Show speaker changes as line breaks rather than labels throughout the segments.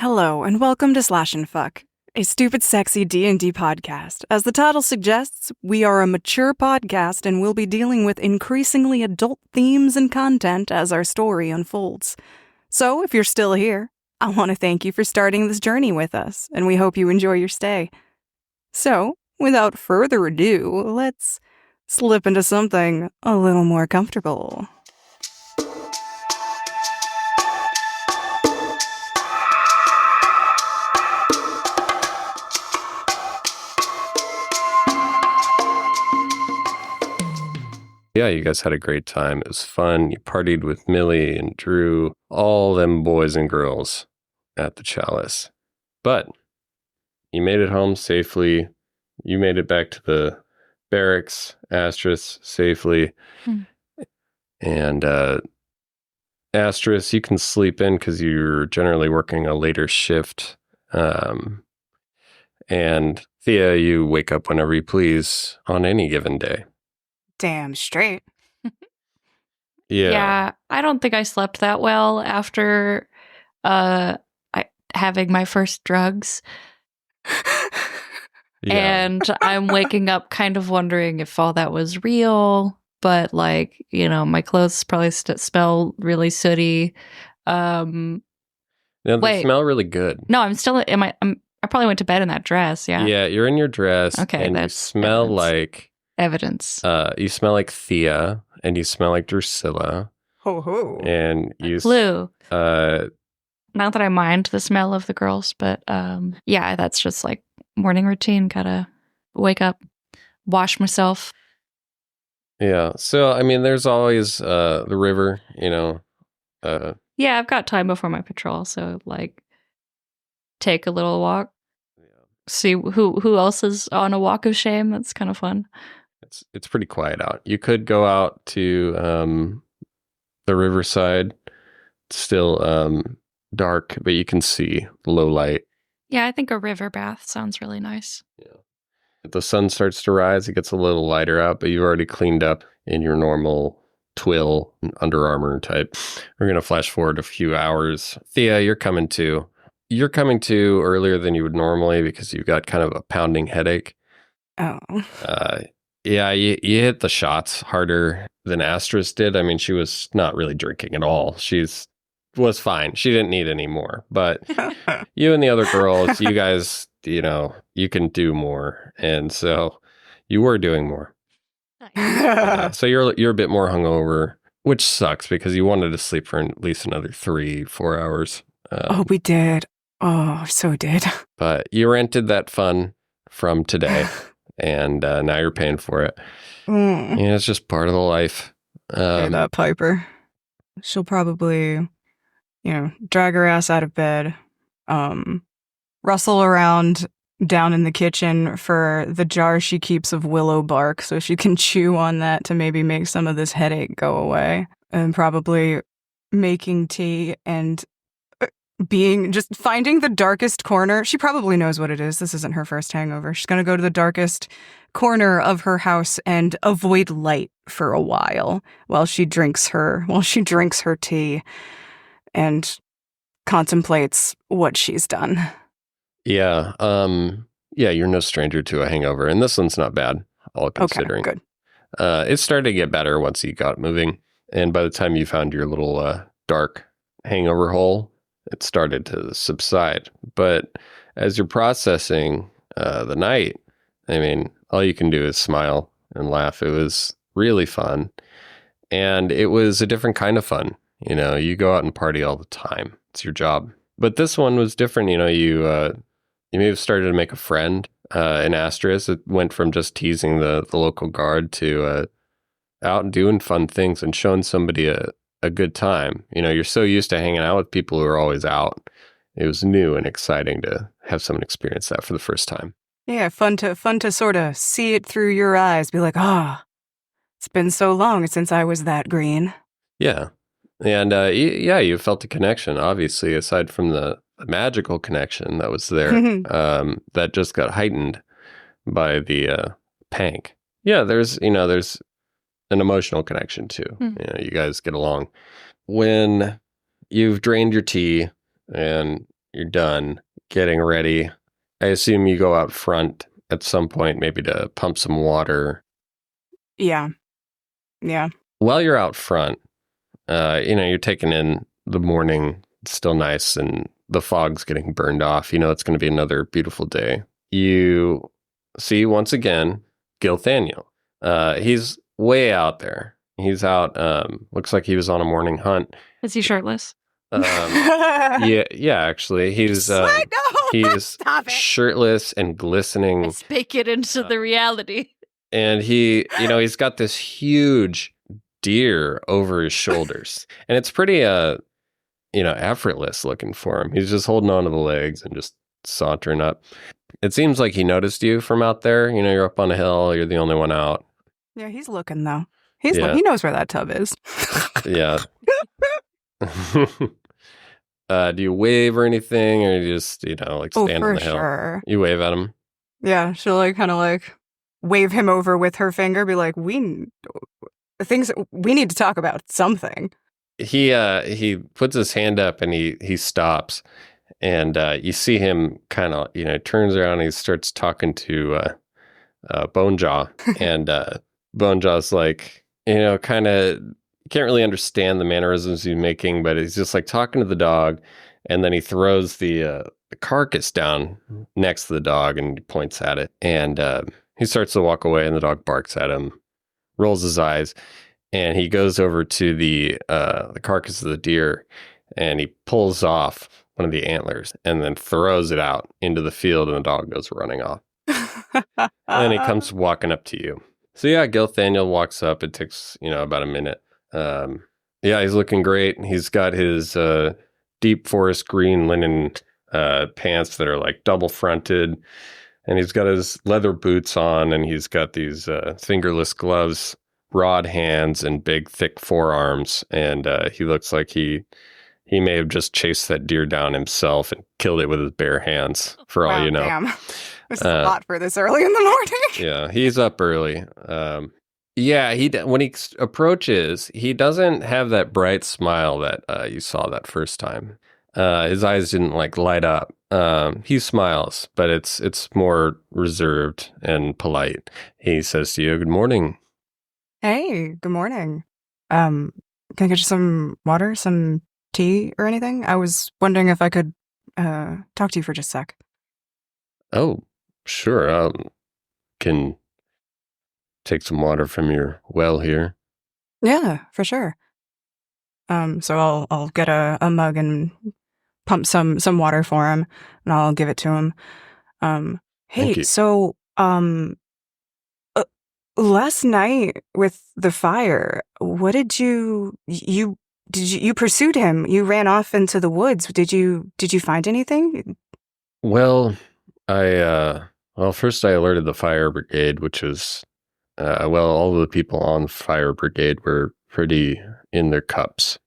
Hello, and welcome to Slash and Fuck, a stupid sexy D&D podcast. As the title suggests, we are a mature podcast and we'll be dealing with increasingly adult themes and content as our story unfolds. So, if you're still here, I want to thank you for starting this journey with us, and we hope you enjoy your stay. So, without further ado, let's slip into something a little more comfortable.
Yeah, you guys had a great time. It was fun. You partied with Millie and Drew, all them boys and girls at the Chalice. But you made it home safely. You made it back to the barracks, Astris, safely. And Astris, you can sleep in because you're generally working a later shift. And Thea, you wake up whenever you please on any given day.
Damn straight.
Yeah, I don't think I slept that well after having my first drugs. And I'm waking up kind of wondering if all that was real. But, like, you know, my clothes probably smell really sooty.
They smell really good.
No, I'm still, I probably went to bed in that dress, yeah?
Yeah, you're in your dress.
Okay,
and you smell
evidence.
like...
Evidence.
You smell like Thea, and you smell like Drusilla.
Ho ho.
And you...
Blue. Not that I mind the smell of the girls, but yeah, that's just like morning routine. Gotta wake up, wash myself.
Yeah. So, I mean, there's always the river, you know.
Yeah, I've got time before my patrol, so like take a little walk. See who else is on a walk of shame. That's kind of fun.
It's pretty quiet out. You could go out to the riverside. It's still dark, but you can see low light.
Yeah, I think a river bath sounds really nice.
Yeah. If the sun starts to rise, it gets a little lighter out, but you've already cleaned up in your normal twill Under Armour type. We're going to flash forward a few hours. Thea, you're coming to. You're coming to earlier than you would normally because you've got kind of a pounding headache.
Oh.
Yeah, you hit the shots harder than Astris did. I mean, she was not really drinking at all. Was fine. She didn't need any more. But you and the other girls, you guys, you know, you can do more. And so you were doing more. So you're a bit more hungover, which sucks because you wanted to sleep for at least another 3-4 hours.
Oh, we did. Oh, so did.
But you rented that fun from today, and now you're paying for it. Yeah, it's just part of the life.
That Piper. She'll probably, drag her ass out of bed, rustle around down in the kitchen for the jar she keeps of willow bark so she can chew on that to maybe make some of this headache go away, and probably making tea and finding the darkest corner. She probably knows what it is. This isn't her first hangover. She's going to go to the darkest corner of her house and avoid light for a while she drinks her tea and contemplates what she's done.
Yeah. Yeah, you're no stranger to a hangover, and this one's not bad, all considering.
Okay, good.
It started to get better once you got moving, and by the time you found your little dark hangover hole, it started to subside. But as you're processing the night, I mean, all you can do is smile and laugh. It was really fun. And it was a different kind of fun. You know, you go out and party all the time. It's your job. But this one was different. You know, you may have started to make a friend in Astris. It went from just teasing the local guard to out and doing fun things and showing somebody a good time. You know, you're so used to hanging out with people who are always out. It was new and exciting to have someone experience that for the first time.
Yeah, fun to sort of see it through your eyes, be like, it's been so long since I was that green.
Yeah. And you felt a connection, obviously, aside from the magical connection that was there, that just got heightened by the pank. Yeah, there's an emotional connection too. You know, you guys get along. When you've drained your tea and you're done getting ready. I assume you go out front at some point, maybe to pump some water.
Yeah.
While you're out front, you're taking in the morning. It's still nice, and the fog's getting burned off. It's going to be another beautiful day. You see once again Gilthaniel. He's way out there. He's out. Looks like he was on a morning hunt.
Is he shirtless?
Yeah. Actually, he's shirtless and glistening.
Let's bake it into the reality.
And he's got this huge deer over his shoulders, and it's pretty effortless looking for him. He's just holding on to the legs and just sauntering up. It seems like he noticed you from out there. You're up on a hill. You're the only one out.
Yeah, he's looking though. He knows where that tub is.
Yeah. Do you wave or anything, or you just stand on the hill?
Sure.
You wave at him.
Yeah, she'll kind of wave him over with her finger, be like, we need to talk about something.
He puts his hand up and he stops, and you see him kind of turns around and he starts talking to Bonejaw, and Bonejaw's kind of can't really understand the mannerisms he's making, but he's just talking to the dog, and then he throws the carcass down next to the dog and he points at it, and he starts to walk away, and the dog barks at him, rolls his eyes, and he goes over to the carcass of the deer, and he pulls off one of the antlers and then throws it out into the field, and the dog goes running off. And then he comes walking up to you. So yeah, Gilthaniel walks up. It takes about a minute. He's looking great. He's got his deep forest green linen pants that are double fronted, and he's got his leather boots on, and he's got these fingerless gloves, broad hands, and big thick forearms, and he looks like he may have just chased that deer down himself and killed it with his bare hands, for all you know.
Damn. This is a lot for this early in the morning.
Yeah, he's up early. When he approaches, he doesn't have that bright smile that you saw that first time. His eyes didn't light up. He smiles, but it's more reserved and polite. He says to you, "Good morning."
Hey, good morning. Can I get you some water, some tea, or anything? I was wondering if I could talk to you for just a sec.
Oh, sure. Can take some water from your well here.
Yeah, for sure. So I'll get a mug and pump some water for him, and I'll give it to him. Hey, so last night with the fire, what did you pursued him? You ran off into the woods. Did you find anything?
Well, first I alerted the fire brigade, which was all of the people on the fire brigade were pretty in their cups.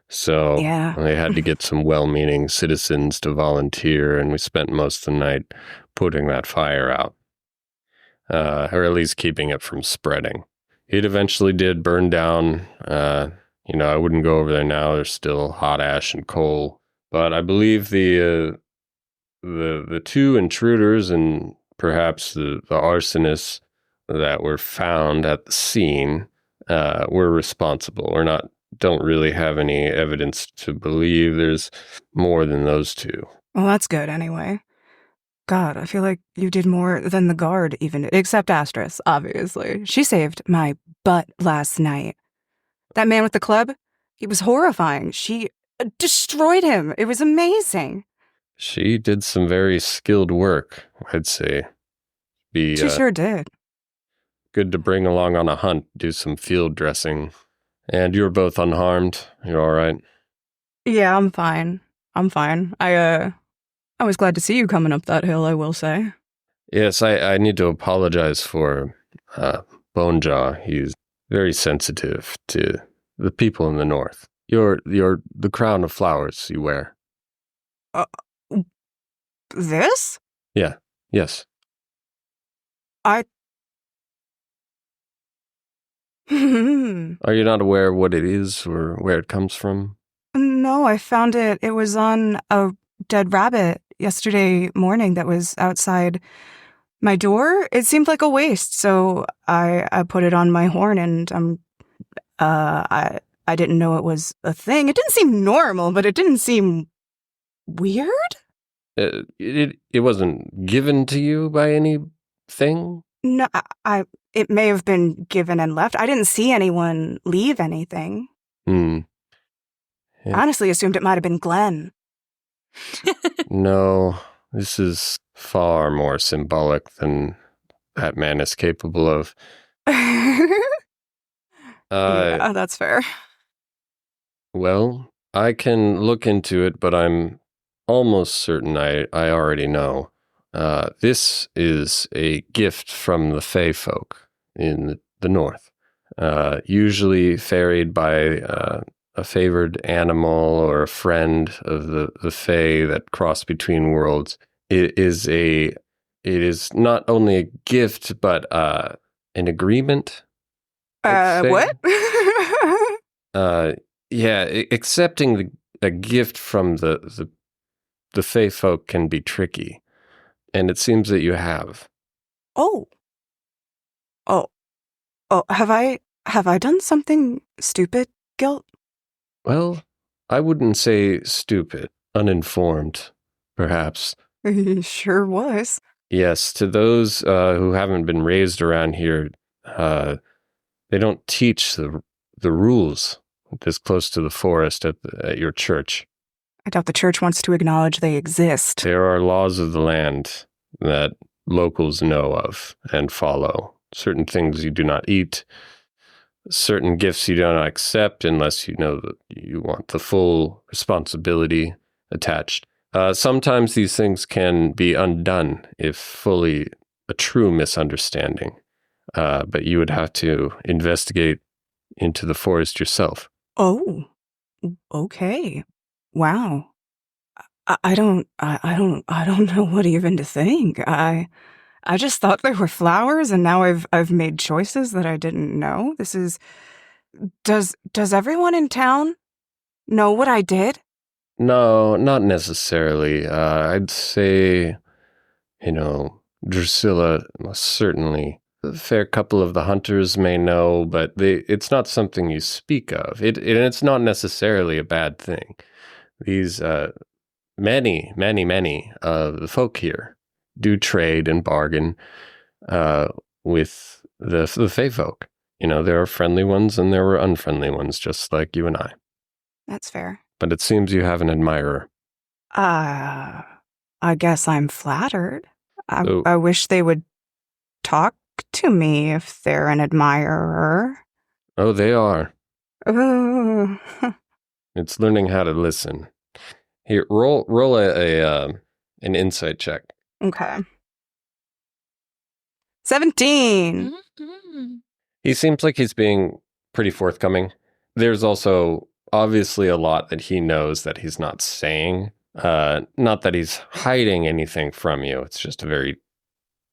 So they had to get some well-meaning citizens to volunteer, and we spent most of the night putting that fire out, or at least keeping it from spreading. It eventually did burn down. I wouldn't go over there now. There's still hot ash and coal, but I believe the two intruders and perhaps the arsonists that were found at the scene were responsible. Don't really have any evidence to believe there's more than those two.
Well, that's good anyway. God, I feel like you did more than the guard even, except Astris, obviously. She saved my butt last night. That man with the club, he was horrifying. She destroyed him. It was amazing.
She did some very skilled work, I'd say.
She sure did.
Good to bring along on a hunt, do some field dressing. And you're both unharmed. You're all right?
Yeah, I'm fine. I was glad to see you coming up that hill, I will say.
Yes, I need to apologize for Bonejaw. He's very sensitive to the people in the north. You're the crown of flowers you wear.
This?
Yeah, yes. Are you not aware what it is or where it comes from?
No, I found it. It was on a dead rabbit yesterday morning that was outside my door. It seemed like a waste, so I put it on my horn, and I didn't know it was a thing. It didn't seem normal, but it didn't seem weird.
It wasn't given to you by anything?
No, it may have been given and left. I didn't see anyone leave anything.
Yeah.
Honestly, assumed it might have been Glenn.
No, this is far more symbolic than that man is capable of.
Yeah, that's fair.
Well, I can look into it, but I'm almost certain I already know. This is a gift from the Fey folk in the north, usually ferried by a favored animal or a friend of the Fey that cross between worlds. It is not only a gift, but an agreement.
What?
Yeah, accepting a gift from the Fey folk can be tricky, and it seems that you have.
Oh, have I done something stupid, Guilt?
Well, I wouldn't say stupid, uninformed, perhaps.
He sure was.
Yes, to those who haven't been raised around here, they don't teach the rules this close to the forest at your church.
I doubt the church wants to acknowledge they exist.
There are laws of the land that locals know of and follow. Certain things you do not eat, certain gifts you do not accept unless you know that you want the full responsibility attached. Sometimes these things can be undone if fully a true misunderstanding, but you would have to investigate into the forest yourself.
Oh, okay. Wow. I don't know what even to think. I just thought they were flowers, and now I've made choices that I didn't know. This is. Does everyone in town know what I did?
No, not necessarily. I'd say, Drusilla most certainly. A fair couple of the hunters may know, but it's not something you speak of. It's not necessarily a bad thing. These many of the folk here do trade and bargain with the Fey folk. There are friendly ones and there were unfriendly ones, just like you and I.
That's fair.
But it seems you have an admirer.
I guess I'm flattered. I wish they would talk to me if they're an admirer.
Oh, they are.
Oh.
It's learning how to listen. Here, roll an insight check.
Okay. 17.
Mm-hmm.
He seems like he's being pretty forthcoming. There's also obviously a lot that he knows that he's not saying. Not that he's hiding anything from you. It's just a very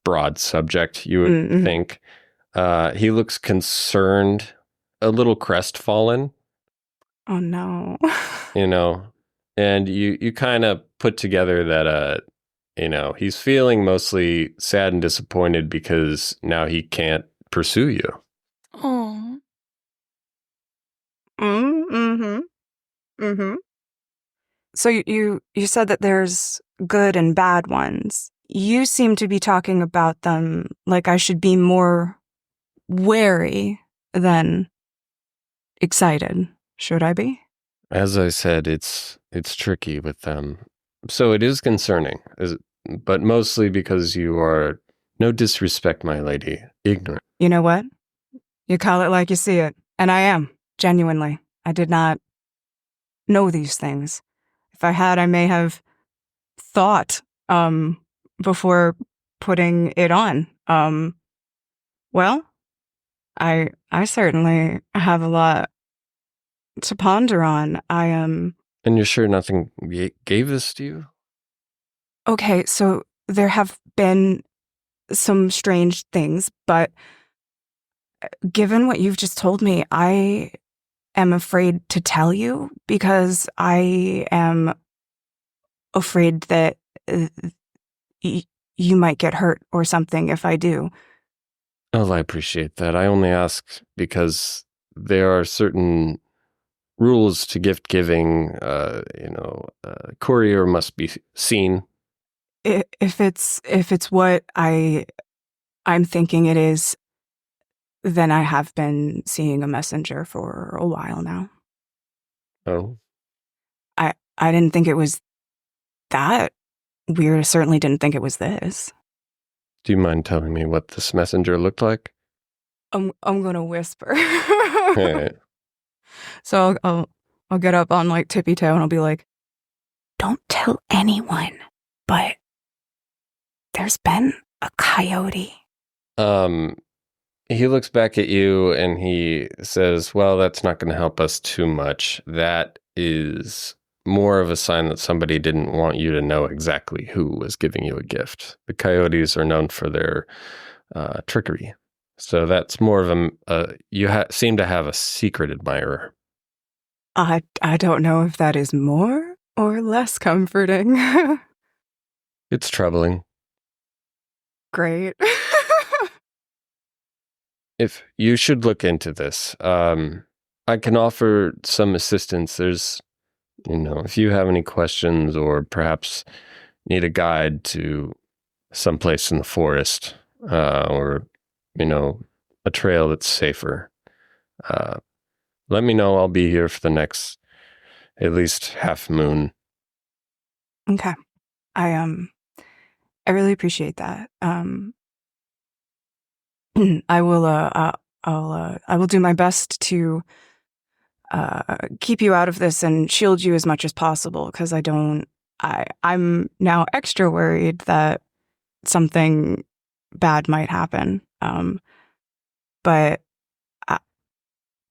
broad subject, you would think. He looks concerned, a little crestfallen.
Oh, no.
And you kind of put together that, he's feeling mostly sad and disappointed because now he can't pursue you.
Oh.
So you said that there's good and bad ones. You seem to be talking about them like I should be more wary than excited. Should I be?
As I said, it's tricky with them. So it is concerning, but mostly because you are, no disrespect, my lady, ignorant.
You know what? You call it like you see it. And I am, genuinely. I did not know these things. If I had, I may have thought before putting it on. Well, I certainly have a lot to ponder on.
And you're sure nothing gave this to you?
Okay, so there have been some strange things, but given what you've just told me, I am afraid to tell you because I am afraid that you might get hurt or something if I do.
Oh, I appreciate that. I only ask because there are certain rules to gift giving. Courier must be seen.
If it's what I'm thinking it is, then I have been seeing a messenger for a while now.
Oh,
I didn't think it was that weird. I certainly didn't think it was this.
do you mind telling me what this messenger looked like?
I'm gonna whisper.
All right.
So I'll get up on like tippy toe and I'll be like, "Don't tell anyone, but there's been a coyote."
He looks back at you and he says, "Well, that's not going to help us too much. That is more of a sign that somebody didn't want you to know exactly who was giving you a gift. The coyotes are known for their trickery. So that's more of you seem to have a secret admirer."
I don't know if that is more or less comforting.
It's troubling.
Great.
If you should look into this, I can offer some assistance. There's, if you have any questions or perhaps need a guide to someplace in the forest, or, a trail that's safer, let me know. I'll be here for the next at least half moon.
Okay. I really appreciate that. I will do my best to keep you out of this and shield you as much as possible, because I'm now extra worried that something bad might happen. But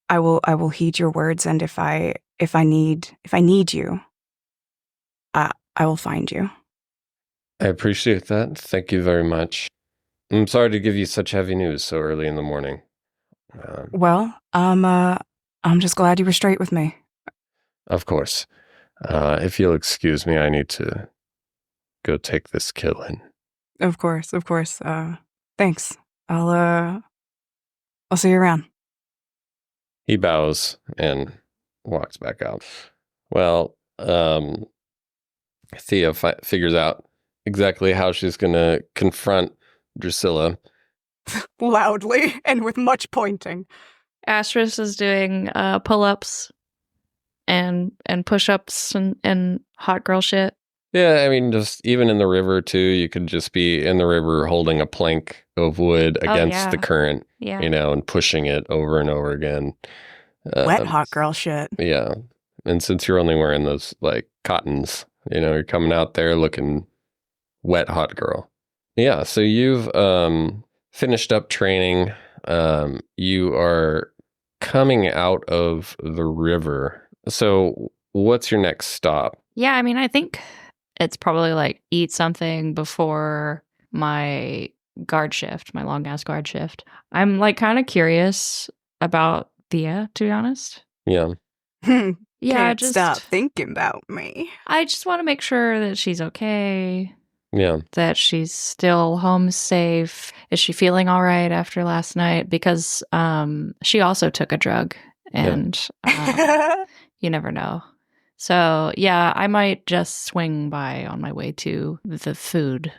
I will heed your words, and if I need you, I will find you.
I appreciate that. Thank you very much. I'm sorry to give you such heavy news so early in the morning.
Well, I'm just glad you were straight with me.
Of course. If you'll excuse me, I need to go take this kill in.
Of course. Thanks. I'll see you around.
He bows and walks back out. Well, Thea figures out exactly how she's going to confront Drusilla.
Loudly and with much pointing.
Astris is doing pull-ups and push-ups and hot girl shit.
Yeah, I mean, just even in the river, too, you could just be in the river holding a plank of wood against the current, and pushing it over and over again.
Wet hot girl shit.
Yeah. And since you're only wearing those, cottons, you're coming out there looking wet hot girl. Yeah, so you've finished up training. You are coming out of the river. So what's your next stop?
Yeah, I mean, I think it's probably eat something before my guard shift, my long ass guard shift. I'm kind of curious about Thea, to be honest.
Yeah.
Can't stop thinking about me.
I just want to make sure that she's okay.
Yeah.
That she's still home safe. Is she feeling all right after last night? Because she also took a drug, and you never know. So, yeah, I might just swing by on my way to the food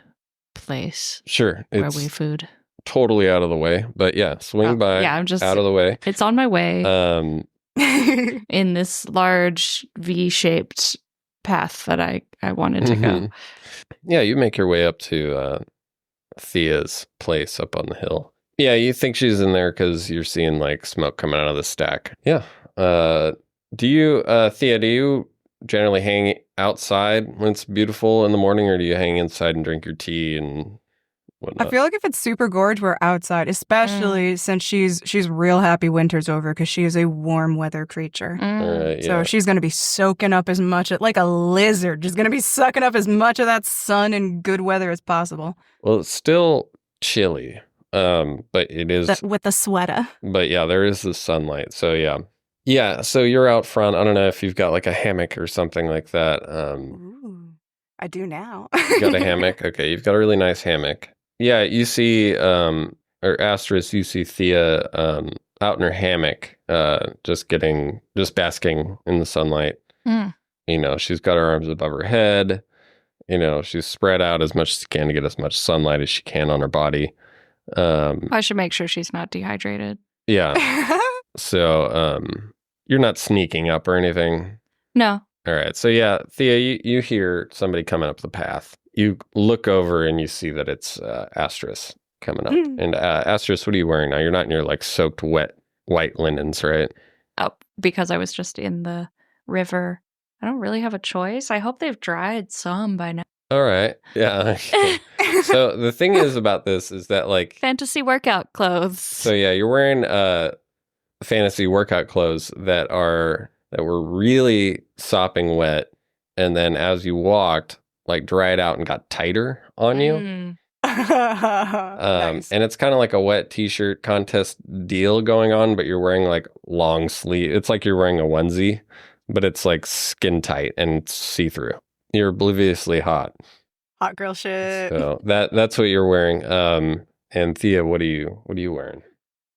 place.
Sure.
Where we food.
Totally out of the way. But yeah, swing by.
Yeah, I'm just
out of the way.
It's on my way. In this large V-shaped path that I wanted to go.
Yeah, you make your way up to Thea's place up on the hill. Yeah, you think she's in there because you're seeing smoke coming out of the stack. Yeah. Thea, do you generally hang outside when it's beautiful in the morning, or do you hang inside and drink your tea and whatnot?
I feel like if it's super gorge, we're outside, especially since she's real happy winter's over, because she is a warm weather creature. So she's going to be soaking up as much, like a lizard, just going to be sucking up as much of that sun and good weather as possible.
Well, it's still chilly, but it is...
with the sweater.
But yeah, there is the sunlight, so yeah. Yeah, so you're out front. I don't know if you've got a hammock or something like that.
I do now.
You got a hammock. Okay, you've got a really nice hammock. Yeah, you see, or Astris, you see Thea out in her hammock, just basking in the sunlight.
Mm.
You know, she's got her arms above her head. You know, she's spread out as much as she can to get as much sunlight as she can on her body.
I should make sure she's not dehydrated.
Yeah. So, you're not sneaking up or anything.
No.
All right. So yeah, Thea, you hear somebody coming up the path. You look over and you see that it's Astris coming up. And Astris, what are you wearing now? You're not in your like soaked wet white linens, right?
Oh, because I was just in the river. I don't really have a choice. I hope they've dried some by now.
All right. Yeah. So the thing is about this is that like
fantasy workout clothes.
So yeah, you're wearing fantasy workout clothes that were really sopping wet, and then as you walked, like dried out and got tighter on you.
Nice.
And it's kind of like a wet t-shirt contest deal going on, but you're wearing like long sleeve. It's like you're wearing a onesie, but it's like skin tight and see-through. You're obliviously hot.
Hot girl shit.
So that's what you're wearing. And Thea, what are you wearing?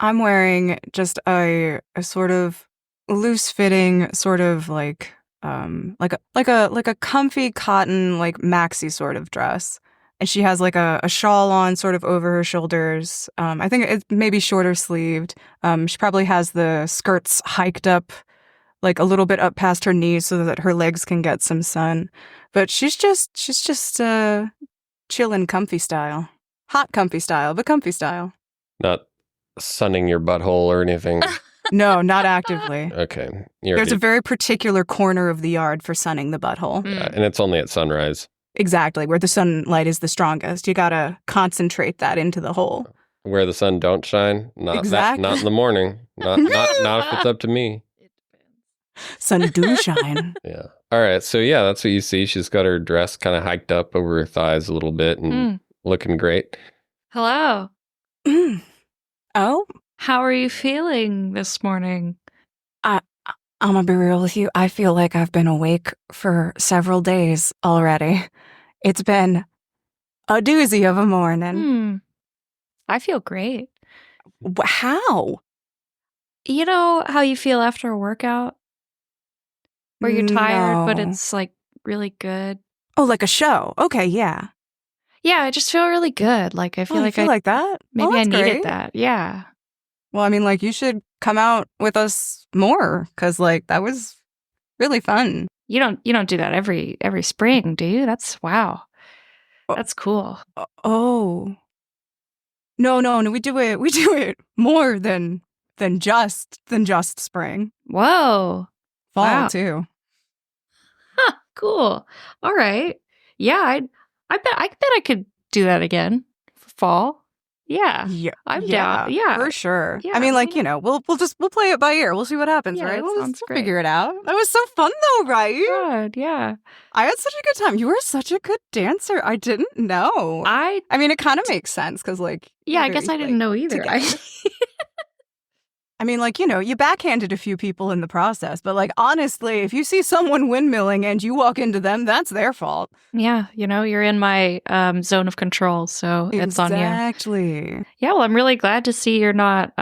I'm wearing just a sort of loose fitting, sort of like a comfy cotton like maxi sort of dress, and she has like a shawl on sort of over her shoulders. I think it's maybe shorter sleeved. She probably has the skirts hiked up like a little bit up past her knees so that her legs can get some sun. But she's just chillin' comfy style. Hot comfy style, but comfy style.
Not sunning your butthole or anything.
No, not actively.
Okay.
There's a very particular corner of the yard for sunning the butthole.
And it's only at sunrise.
Exactly, where the sunlight is the strongest. You gotta concentrate that into the hole.
Where the sun don't shine? Not in the morning. Not if it's up to me.
Sun do shine.
Yeah. All right. So yeah, that's what you see. She's got her dress kind of hiked up over her thighs a little bit and looking great.
Hello.
Oh?
How are you feeling this morning?
I'm gonna be real with you. I feel like I've been awake for several days already. It's been a doozy of a morning.
I feel great.
How?
You know how you feel after a workout? Where you're tired, but it's like really good.
Oh, like a show. Okay, yeah.
Yeah, I just feel really good. Like I feel like
like that.
Maybe I needed
great.
that. Yeah.
Well, I mean, like you should come out with us more because, like, that was really fun.
You don't do that every spring, do you? That's wow. That's cool.
Oh. No. We do it more than just spring.
Whoa.
Fall too.
Huh, cool. All right. Yeah, I bet I could do that again for fall. Yeah. I'm down. Yeah.
For sure.
Yeah,
I mean, like, we'll play it by ear. We'll see what happens, right? We'll figure it out. That was so fun though, right?
Good, yeah.
I had such a good time. You were such a good dancer. I didn't know. I mean, it kind of makes sense because, like,
yeah, I guess I didn't know either.
I mean, like, you backhanded a few people in the process, but, like, honestly, if you see someone windmilling and you walk into them, that's their fault.
Yeah, you're in my zone of control, so it's on you.
Exactly.
Yeah, well, I'm really glad to see you're not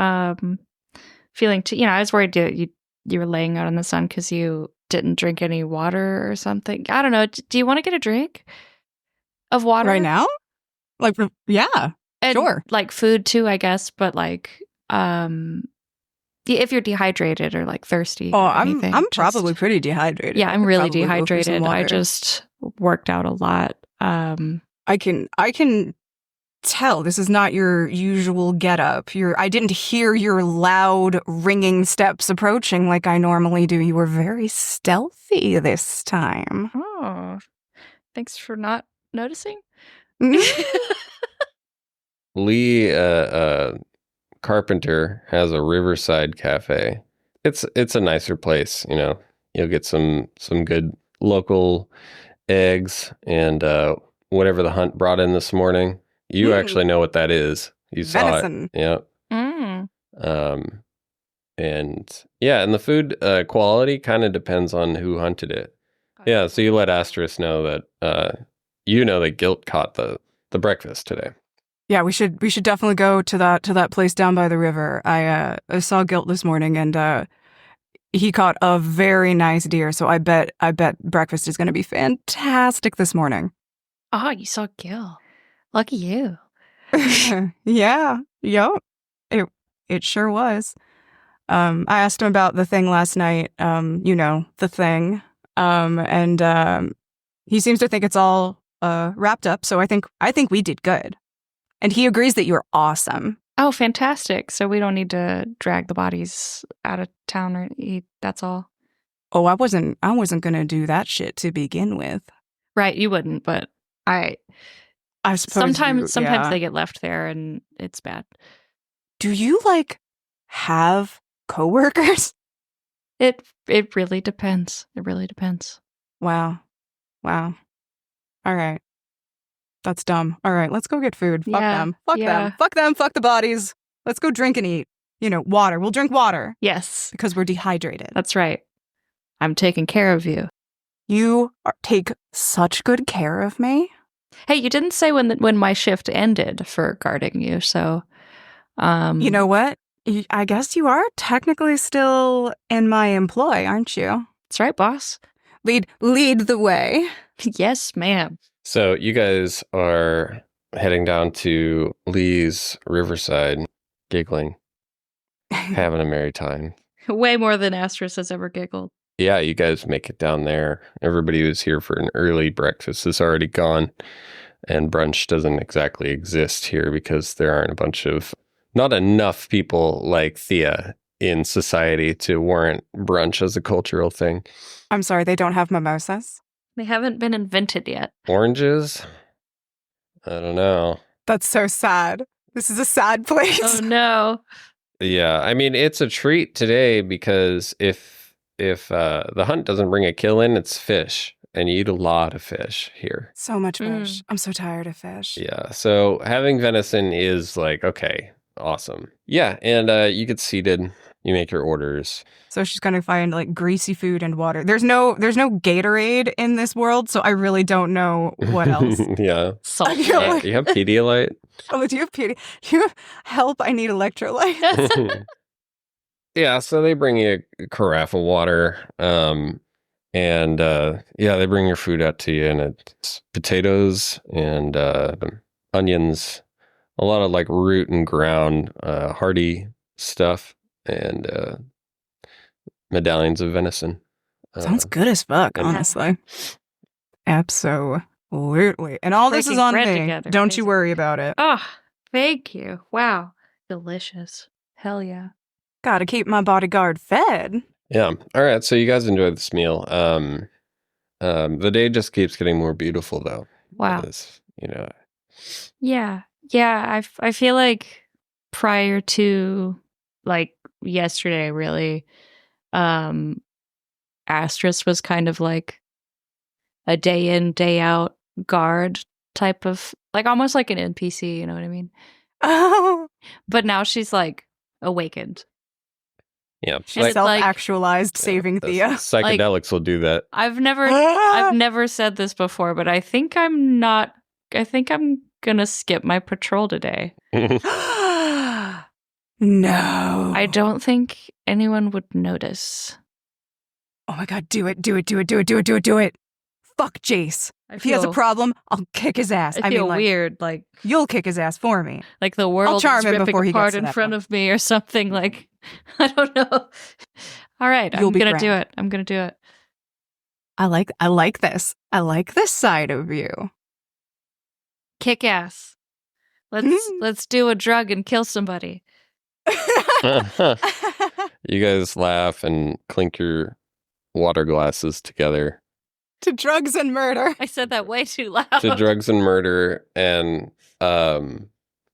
feeling too, I was worried you were laying out in the sun because you didn't drink any water or something. I don't know. Do you want to get a drink of water?
Right now? Like, yeah,
and,
sure.
Like food too, I guess, but like, if you're dehydrated or like thirsty.
Oh, I'm probably pretty dehydrated.
Yeah, I'm really dehydrated. I just worked out a lot.
I can tell this is not your usual getup. I didn't hear your loud ringing steps approaching like I normally do. You were very stealthy this time.
Oh, thanks for not noticing.
Lee Carpenter has a Riverside cafe. It's a nicer place, You'll get some good local eggs and whatever the hunt brought in this morning. You actually know what that is. You saw
venison.
It. Yeah. And the food quality kind of depends on who hunted it. Yeah, so you let Astris know that that Guilt caught the breakfast today.
Yeah, we should definitely go to that place down by the river. I saw Guilt this morning, and he caught a very nice deer. So I bet breakfast is going to be fantastic this morning.
Oh, you saw Gil. Lucky you.
Yeah, yep. It sure was. I asked him about the thing last night. The thing. And he seems to think it's all wrapped up. So I think we did good. And he agrees that you're awesome.
Oh, fantastic. So we don't need to drag the bodies out of town or eat. That's all.
Oh, I wasn't going to do that shit to begin with.
Right, you wouldn't, but I
suppose
sometimes they get left there and it's bad.
Do you have coworkers?
It really depends. It really depends.
Wow. All right. That's dumb. All right, let's go get food. Fuck them. Fuck them. Fuck them. Fuck the bodies. Let's go drink and eat. Water. We'll drink water.
Yes.
Because we're dehydrated.
That's right. I'm taking care of you.
You take such good care of me.
Hey, you didn't say when my shift ended for guarding you, so...
You know what? I guess you are technically still in my employ, aren't you?
That's right, boss.
Lead the way.
Yes, ma'am.
So you guys are heading down to Lee's Riverside, giggling, having a merry time.
Way more than Astris has ever giggled.
Yeah, you guys make it down there. Everybody who's here for an early breakfast is already gone. And brunch doesn't exactly exist here because there aren't not enough people like Thea in society to warrant brunch as a cultural thing.
I'm sorry, they don't have mimosas?
They haven't been invented yet.
Oranges? I don't know.
That's so sad. This is a sad place.
Oh, no.
Yeah, I mean, it's a treat today because if the hunt doesn't bring a kill in, it's fish. And you eat a lot of fish here.
So much fish. I'm so tired of fish.
Yeah, so having venison is okay, awesome. Yeah, and you get seated. You make your orders.
So she's going to find greasy food and water. There's no Gatorade in this world, so I really don't know what else.
Yeah.
Salt.
Do you have Pedialyte?
Oh, do you have you help? I need electrolytes.
Yeah, so they bring you a carafe of water. And they bring your food out to you, and it's potatoes and onions, a lot of root and ground, hearty stuff, and medallions of venison.
Sounds good as fuck, honestly. Absolutely. And all this is on me.
Together,
don't
amazing.
You worry about it.
Oh, thank you. Wow. Delicious. Hell yeah.
Gotta keep my bodyguard fed.
Yeah. All right. So you guys enjoy this meal. The day just keeps getting more beautiful, though.
Wow.
Because,
Yeah. Yeah. I feel like prior to yesterday, really, Astris was kind of like a day in, day out guard type of, almost like an NPC, you know what I mean?
Oh.
But now she's awakened.
Yeah.
Self-actualized saving Thea.
Psychedelics will do that.
I've never said this before, but I think I'm gonna skip my patrol today.
No.
I don't think anyone would notice.
Oh my god, do it. Fuck Jace. If he has a problem, I'll kick his ass.
I feel weird,
you'll kick his ass for me.
The world
is
ripping apart in front of me or something. I don't know. All right, I'm gonna do it. I'm gonna do it.
I like this. I like this side of you.
Kick ass. Let's do a drug and kill somebody.
You guys laugh and clink your water glasses together.
To drugs and murder.
I said that way too loud.
To drugs and murder, and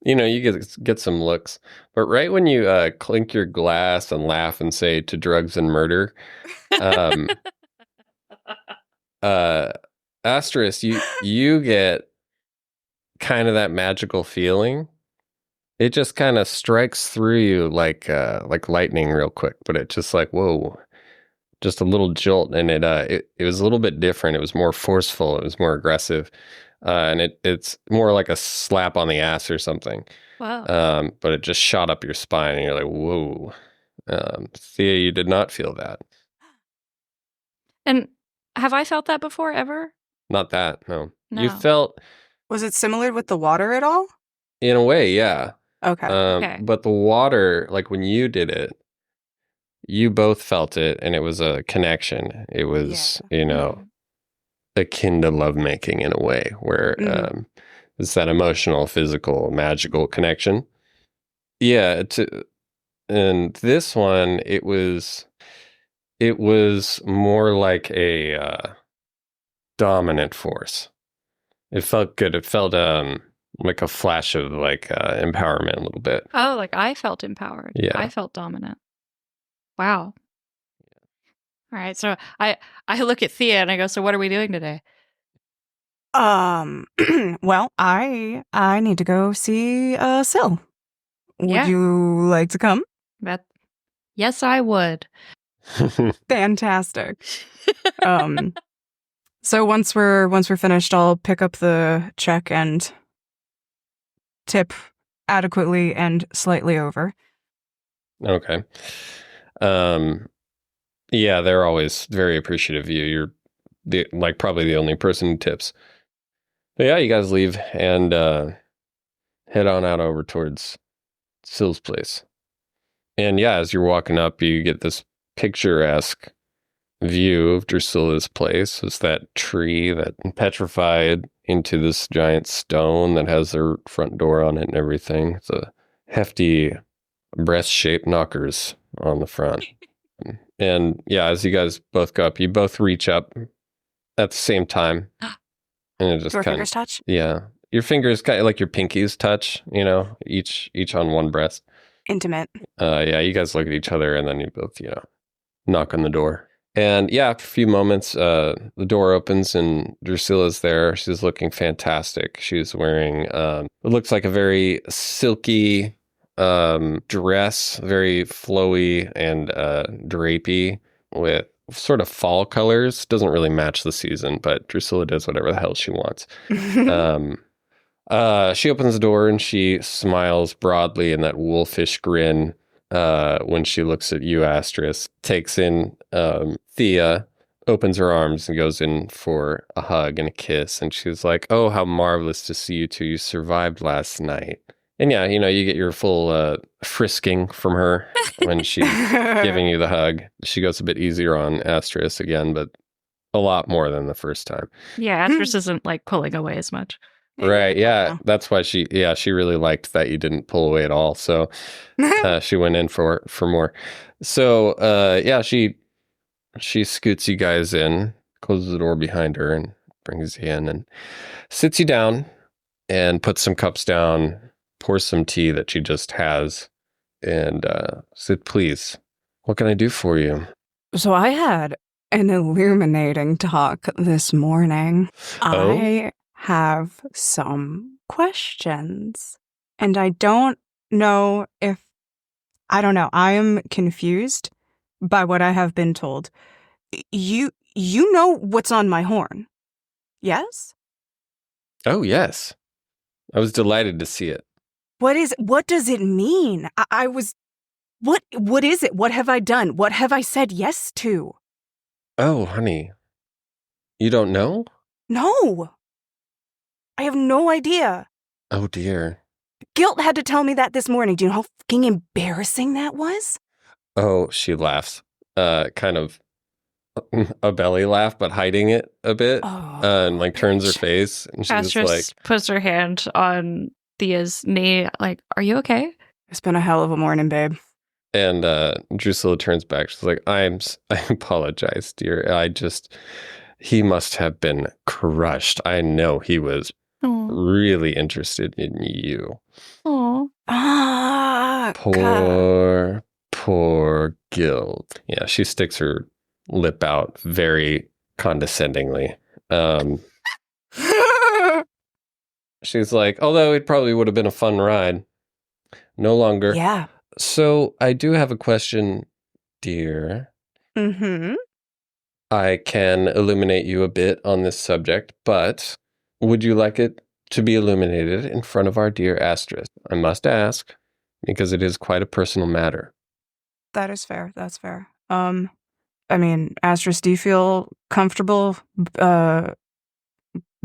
you get some looks. But right when you clink your glass and laugh and say to drugs and murder, Astris, you get kind of that magical feeling. It just kind of strikes through you like lightning real quick, but it's just whoa. just a little jolt, and it was a little bit different. It was more forceful. It was more aggressive, and it's more like a slap on the ass or something.
Wow.
But it just shot up your spine, and you're like, whoa. Thea, you did not feel that.
And have I felt that before ever?
Not that, no.
No.
You felt,
Was it similar with the water at all?
in a way, yeah.
Okay.
Okay.
But the water, like when you did it, you both felt it, and it was a connection. It was, akin to lovemaking in a way, where it's that emotional, physical, magical connection. Yeah, and this one, it was more like a dominant force. It felt good. It felt like a flash of like empowerment a little bit.
Oh, like I felt empowered.
Yeah.
I felt dominant. Wow. All right. So I look at Thea and I go, so what are we doing today?
Well, I need to go see Syl. Would
Yeah.
you like to come?
Yes, I would.
Fantastic. So once we're finished, I'll pick up the check and tip adequately and slightly over.
Okay. Yeah, they're always very appreciative of you. You're probably the only person who tips. But yeah, you guys leave and head on out over towards Syl's place. And yeah, as you're walking up, you get this picturesque view of Drusilla's place. It's that tree that petrified into this giant stone that has their front door on it and everything. It's a hefty breast-shaped knockers on the front. And yeah, as you guys both go up, you both reach up at the same time. And it just
Do our
kind
fingers
of,
touch?
yeah. Your fingers kind of like your pinkies touch, each on one breast.
Intimate.
Yeah, you guys look at each other and then you both, knock on the door. And yeah, after a few moments, the door opens and Drusilla's there. She's looking fantastic. She's wearing, it looks like a very silky dress, very flowy and drapey with sort of fall colors. Doesn't really match the season, but Drusilla does whatever the hell she wants. She opens the door and she smiles broadly in that wolfish grin when she looks at you, Astris, takes in Thea, opens her arms and goes in for a hug and a kiss. And she's like, oh, how marvelous to see you two. You survived last night. And yeah, you get your full frisking from her when she's giving you the hug. She goes a bit easier on Astris again, but a lot more than the first time.
Yeah, Astris isn't like pulling away as much.
Right, yeah. That's why she really liked that you didn't pull away at all. So she went in for more. So yeah, she scoots you guys in, closes the door behind her and brings you in and sits you down and puts some cups down, pours some tea that she just has, and said, please, what can I do for you?
So I had an illuminating talk this morning.
Oh?
I have some questions, and I don't know. I am confused by what I have been told. You know what's on my horn, yes?
Oh, yes. I was delighted to see it.
What does it mean? I was... What is it? What have I done? What have I said yes to?
Oh, honey. You don't know?
No. I have no idea.
Oh, dear.
Guilt had to tell me that this morning. Do you know how fucking embarrassing that was?
Oh, she laughs. Kind of a belly laugh, but hiding it a bit.
Oh,
And like turns her face. And she's
Astris
like,
puts her hand on Thea's knee, like, are you okay?
it's been a hell of a morning, babe.
and Drusilla turns back. She's like, I apologize, dear. He must have been crushed. I know he was really interested in you.
Aww.
Ah, God.
Poor Guild. Yeah, she sticks her lip out very condescendingly. She's like, although it probably would have been a fun ride. No longer.
Yeah.
So I do have a question, dear.
Mm-hmm.
I can illuminate you a bit on this subject, but would you like it to be illuminated in front of our dear Astris? I must ask, because it is quite a personal matter.
That is fair. That's fair. I mean, Astris, do you feel comfortable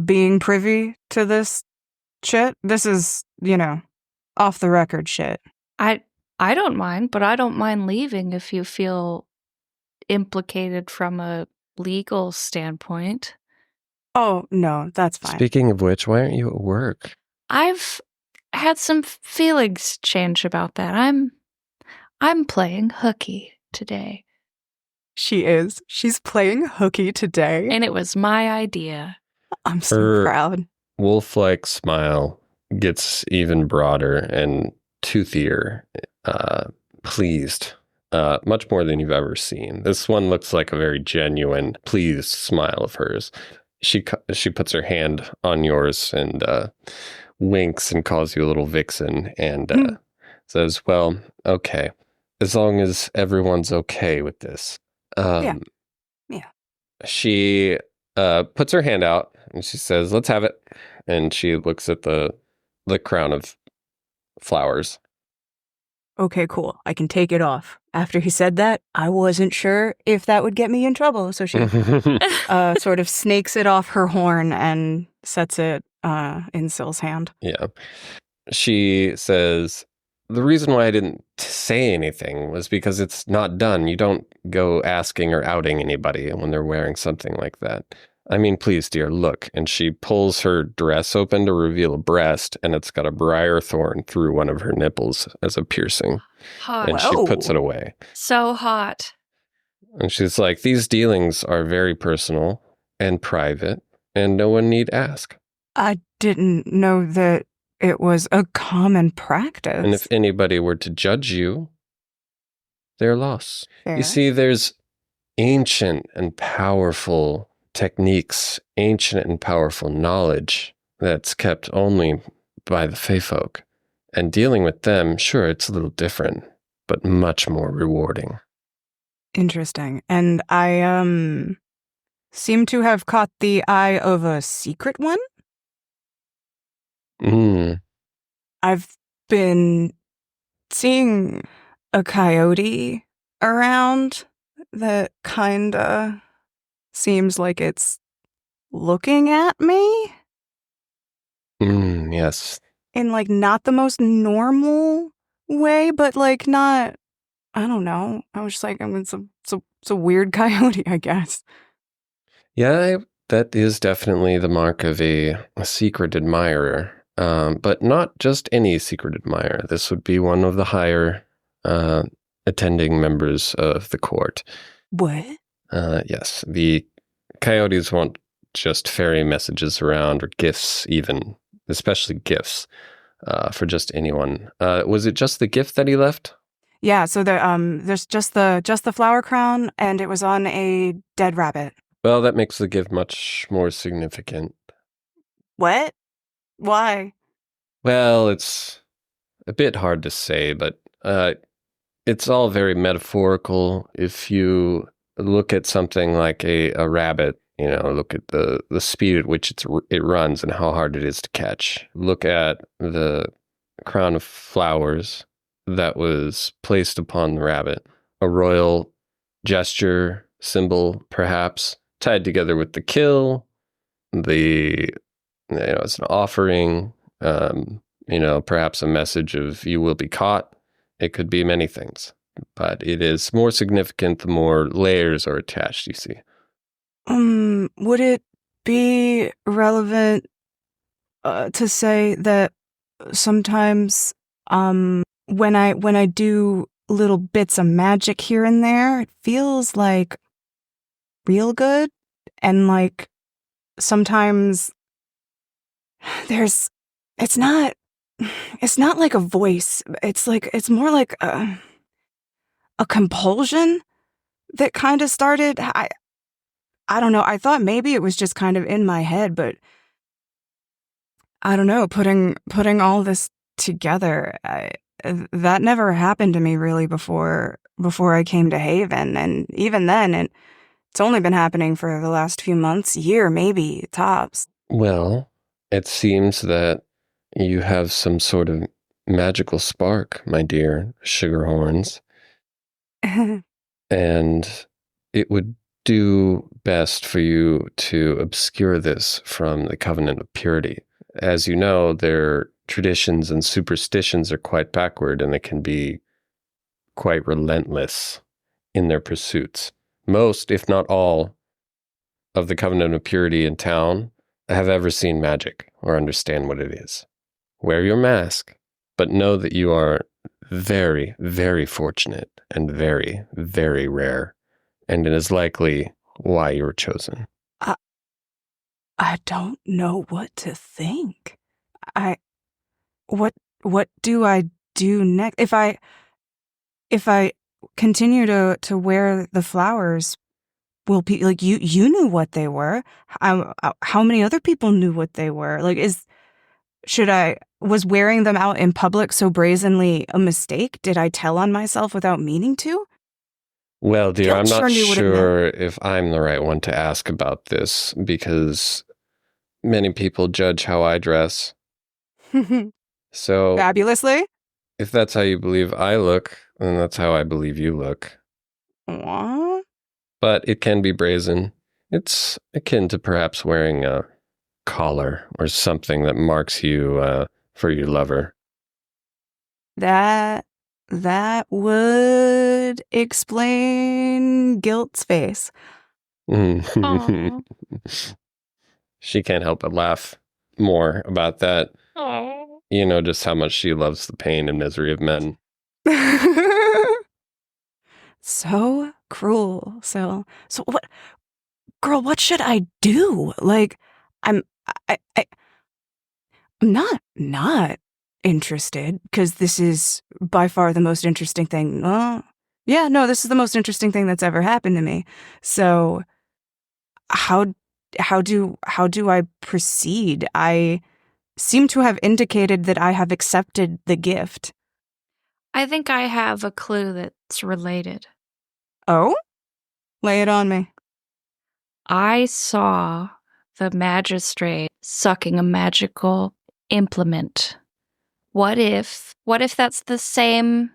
being privy to this shit? This is, off the record shit.
I don't mind, but I don't mind leaving if you feel implicated from a legal standpoint.
Oh, no, that's fine.
Speaking of which, why aren't you at work?
I've had some feelings change about that. I'm playing hooky today.
She is. She's playing hooky today.
And it was my idea.
I'm so proud.
Wolf-like smile gets even broader and toothier, pleased, much more than you've ever seen. This one looks like a very genuine, pleased smile of hers. She puts her hand on yours and winks and calls you a little vixen and says, well, okay, as long as everyone's okay with this. Yeah. She puts her hand out and she says, let's have it. And she looks at the crown of flowers.
Okay, cool. I can take it off. After he said that, I wasn't sure if that would get me in trouble. So she sort of snakes it off her horn and sets it in Syl's hand.
Yeah. She says, the reason why I didn't say anything was because it's not done. You don't go asking or outing anybody when they're wearing something like that. I mean, please, dear, look. And she pulls her dress open to reveal a breast, and it's got a briar thorn through one of her nipples as a piercing.
Hot.
And she puts it away.
So hot.
And she's like, these dealings are very personal and private, and no one need ask.
I didn't know that it was a common practice.
And if anybody were to judge you, their loss.
Fair.
You see, there's ancient and powerful techniques, ancient and powerful knowledge that's kept only by the Fae folk. And dealing with them, sure, it's a little different, but much more rewarding.
Interesting. And I seem to have caught the eye of a secret one. I've been seeing a coyote around that kinda seems like it's looking at me.
Yes.
In like not the most normal way, but like not, I don't know. I was just like, I mean, it's a weird coyote, I guess.
Yeah, that is definitely the mark of a secret admirer. But not just any secret admirer. This would be one of the higher attending members of the court.
What?
Yes, the coyotes won't just ferry messages around or gifts even, especially gifts, for just anyone. Was it just the gift that he left?
Yeah, so there's just the flower crown, and it was on a dead rabbit.
Well, that makes the gift much more significant.
What? Why?
Well, it's a bit hard to say, but it's all very metaphorical. If you look at something like a rabbit, look at the speed at which it runs and how hard it is to catch. Look at the crown of flowers that was placed upon the rabbit. A royal gesture, symbol, perhaps, tied together with the kill. It's an offering, perhaps a message of you will be caught. It could be many things, but it is more significant the more layers are attached, you see.
Would it be relevant to say that sometimes when I do little bits of magic here and there, it feels like real good, and like sometimes it's not like a voice. It's more like a compulsion that kind of started. I don't know. I thought maybe it was just kind of in my head, but I don't know. Putting all this together, that never happened to me really before I came to Haven, and even then, It's only been happening for the last few months, year maybe, tops.
Well, it seems that you have some sort of magical spark, my dear Sugarhorns. And it would do best for you to obscure this from the Covenant of Purity. As you know, their traditions and superstitions are quite backward, and they can be quite relentless in their pursuits. Most, if not all, of the Covenant of Purity in town have ever seen magic or understand what it is. Wear your mask, but know that you are very, very fortunate and very, very rare, and it is likely why you were chosen.
I don't know what to think. What do I do next? If I continue to wear the flowers, will like you knew what they were. How many other people knew what they were? Like, was wearing them out in public so brazenly a mistake? Did I tell on myself without meaning to?
Well, dear, I'm not
knew what it
sure if I'm the right one to ask about this, because many people judge how I dress. So,
Fabulously?
if that's how you believe I look, then that's how I believe you look.
What?
But it can be brazen. It's akin to perhaps wearing a collar or something that marks you for your lover.
That would explain Guilt's face.
Aw.
She can't help but laugh more about that.
Aw.
You know just how much she loves the pain and misery of men.
So cruel. So what, girl, what should I do? Like, I'm not interested, because this is by far the most interesting thing. This is the most interesting thing that's ever happened to me. So how do I proceed? I seem to have indicated that I have accepted the gift.
I think I have a clue that's related.
Oh? Lay it on me.
I saw the magistrate sucking a magical implement. What if that's the same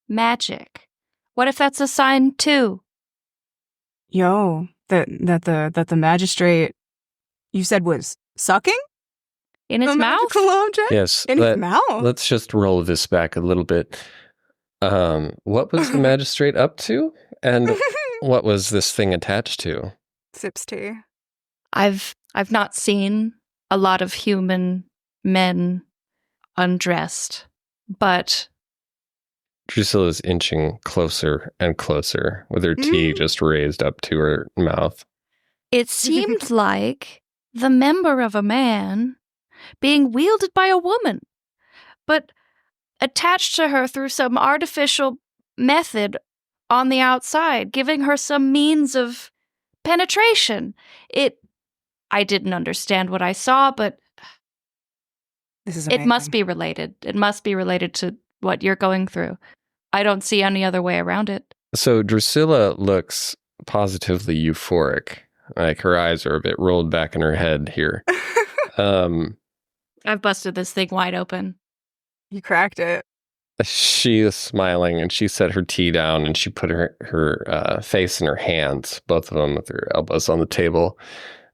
magic? What if that's a sign too?
Yo, that the magistrate you said was sucking?
In his
A
mouth?
magical object?
Yes.
In his mouth?
Let's just roll this back a little bit. What was the magistrate up to? And what was this thing attached to?
Sips tea.
I've not seen a lot of human men undressed, but
Drusilla's inching closer and closer with her tea just raised up to her mouth.
it seemed like the member of a man being wielded by a woman, but attached to her through some artificial method on the outside, giving her some means of penetration. I didn't understand what I saw, but
This is
it
amazing.
must be related. It must be related to what you're going through. I don't see any other way around it.
So Drusilla looks positively euphoric. Like her eyes are a bit rolled back in her head here.
I've busted this thing wide open.
You cracked it.
She is smiling, and she set her tea down, and she put her face in her hands, both of them with her elbows on the table.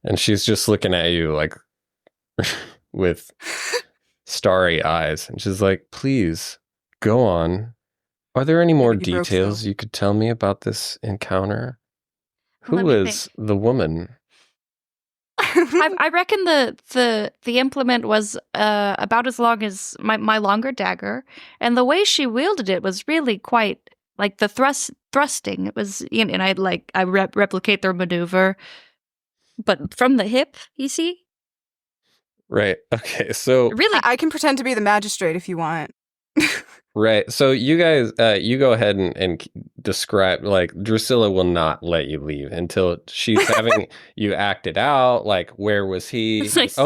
And she's just looking at you like with starry eyes. And she's like, please, go on. Are there any more
You broke
details
some.
you could tell me about this encounter?
Let
Who
me
is the woman?
I reckon the implement was about as long as my longer dagger, and the way she wielded it was really quite like the thrusting. It was, and I replicate their maneuver, but from the hip. You see,
Right. Okay. So
really,
I can pretend to be the magistrate if you want.
right. So you guys, you go ahead and describe, like, Drusilla will not let you leave until she's having you act it out. Like, where was he?
It's like so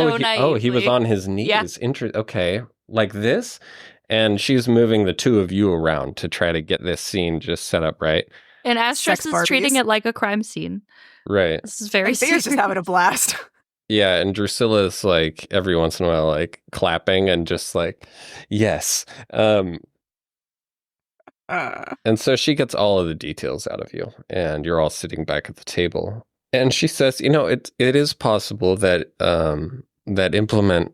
he was
naively.
on his knees.
Yeah.
Okay. Like this. And she's moving the two of you around to try to get this scene just set up right.
And Astris is treating it like a crime scene.
Right.
This is very
And Thea's
serious.
just having a blast.
Yeah, and Drusilla's like every once in a while like clapping and just like, yes. And so she gets all of the details out of you, and you're all sitting back at the table. And she says, it is possible that that implement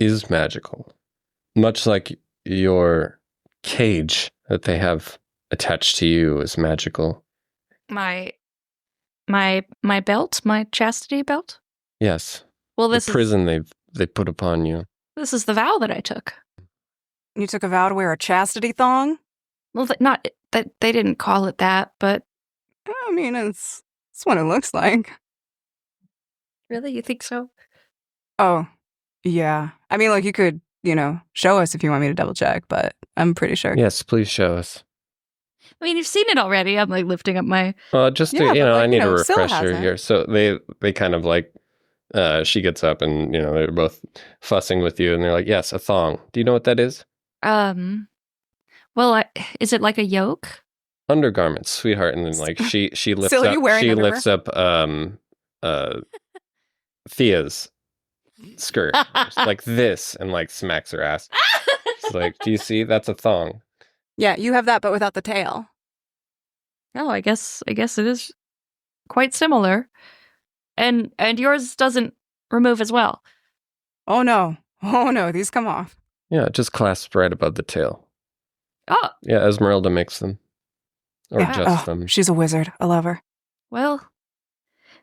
is magical, much like your cage that they have attached to you is magical.
My belt, my chastity belt.
Yes.
Well,
The prison they put upon you.
This is the vow that I took.
You took a vow to wear a chastity thong?
Well, not that they didn't call it that, but
I mean, it's what it looks like.
really, you think so?
Oh, yeah. I mean, like, you could, show us if you want me to double check, but I'm pretty sure.
Yes, please show us.
I mean, you've seen it already. I'm like lifting up my.
Well, just to,
Yeah, but,
I need a
Scylla
refresher
hasn't.
here. So they kind of like, she gets up and, they're both fussing with you and they're like, yes, a thong. Do you know what that is?
Well, is it like a yoke?
Undergarments, sweetheart. And then like she lifts
Scylla,
up,
you wearing
she
underwear?
lifts up, Thea's skirt like this and like smacks her ass. It's like, do you see? That's a thong.
Yeah, you have that, but without the tail.
Oh, I guess it is quite similar, and yours doesn't remove as well.
Oh no, these come off.
Yeah, just clasps right above the tail.
Oh,
Yeah, Esmeralda makes them. Or
Yeah.
just
Oh,
them.
she's a wizard. I love her.
well,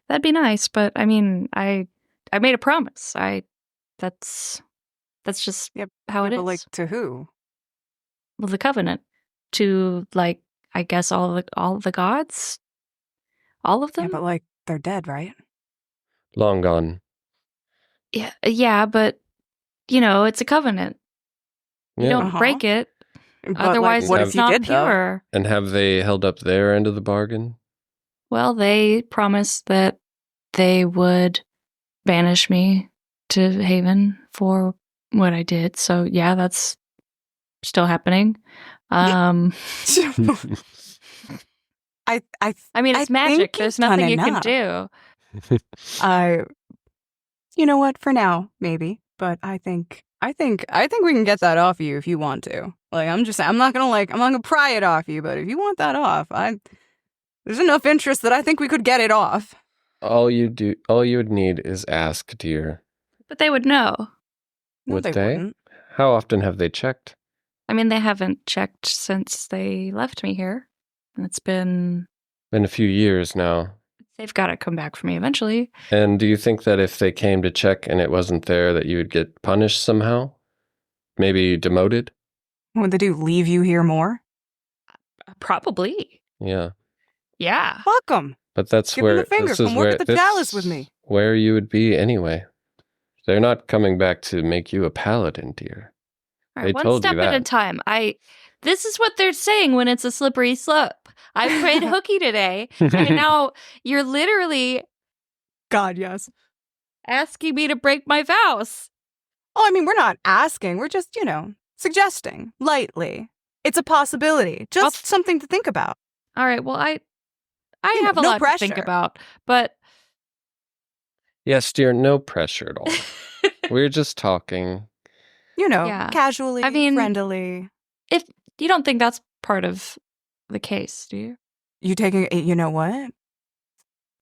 that'd be nice, but I mean, I made a promise. That's just
Yep,
how it
But
is.
like, to who?
Well, the covenant to like, I guess all the gods, all of them.
Yeah, but like, they're dead, right?
Long gone.
Yeah, but it's a covenant. You
Yeah.
don't
Uh-huh.
break it,
But,
otherwise
like, what
it's
if you
not
did, though?
pure.
And have they held up their end of the bargain?
Well, they promised that they would banish me to Haven for what I did. So yeah, that's still happening.
I
I mean, it's
I
magic.
think
There's
you've done
nothing you can
enough.
do.
You know what? For now, maybe. But I think we can get that off you if you want to. Like, I'm not gonna pry it off you. But if you want that off, there's enough interest that I think we could get it off.
All you would need is ask, dear.
But they would know.
No,
Would
they
they?
wouldn't.
How often have they checked?
I mean, they haven't checked since they left me here. It's been.
Been a few years now.
They've got to come back for me eventually.
And do you think that if they came to check and it wasn't there, that you would get punished somehow? Maybe demoted?
What would they do? Leave you here more?
Probably.
Yeah.
Yeah.
Fuck them.
But that's
Give
where
them the finger.
this is
Come work
where
at the
this
chalice with me.
Where you would be anyway. They're not coming back to make you a paladin, dear.
All
They
right, one
told you
step at a
that.
time. This is what they're saying when it's a slippery slope. I prayed Hooky today, and now you're literally
God, yes.
asking me to break my vows.
Oh, I mean, we're not asking. We're just, suggesting lightly. It's a possibility. Just something to think about.
All right, well, I
You
have
know,
a
no
lot to think
pressure.
about, but
Yes, dear, no pressure at all. We're just talking.
Yeah.
Casually,
I mean-
friendly.
if you don't think that's part of the case, do you?
You taking, you know what?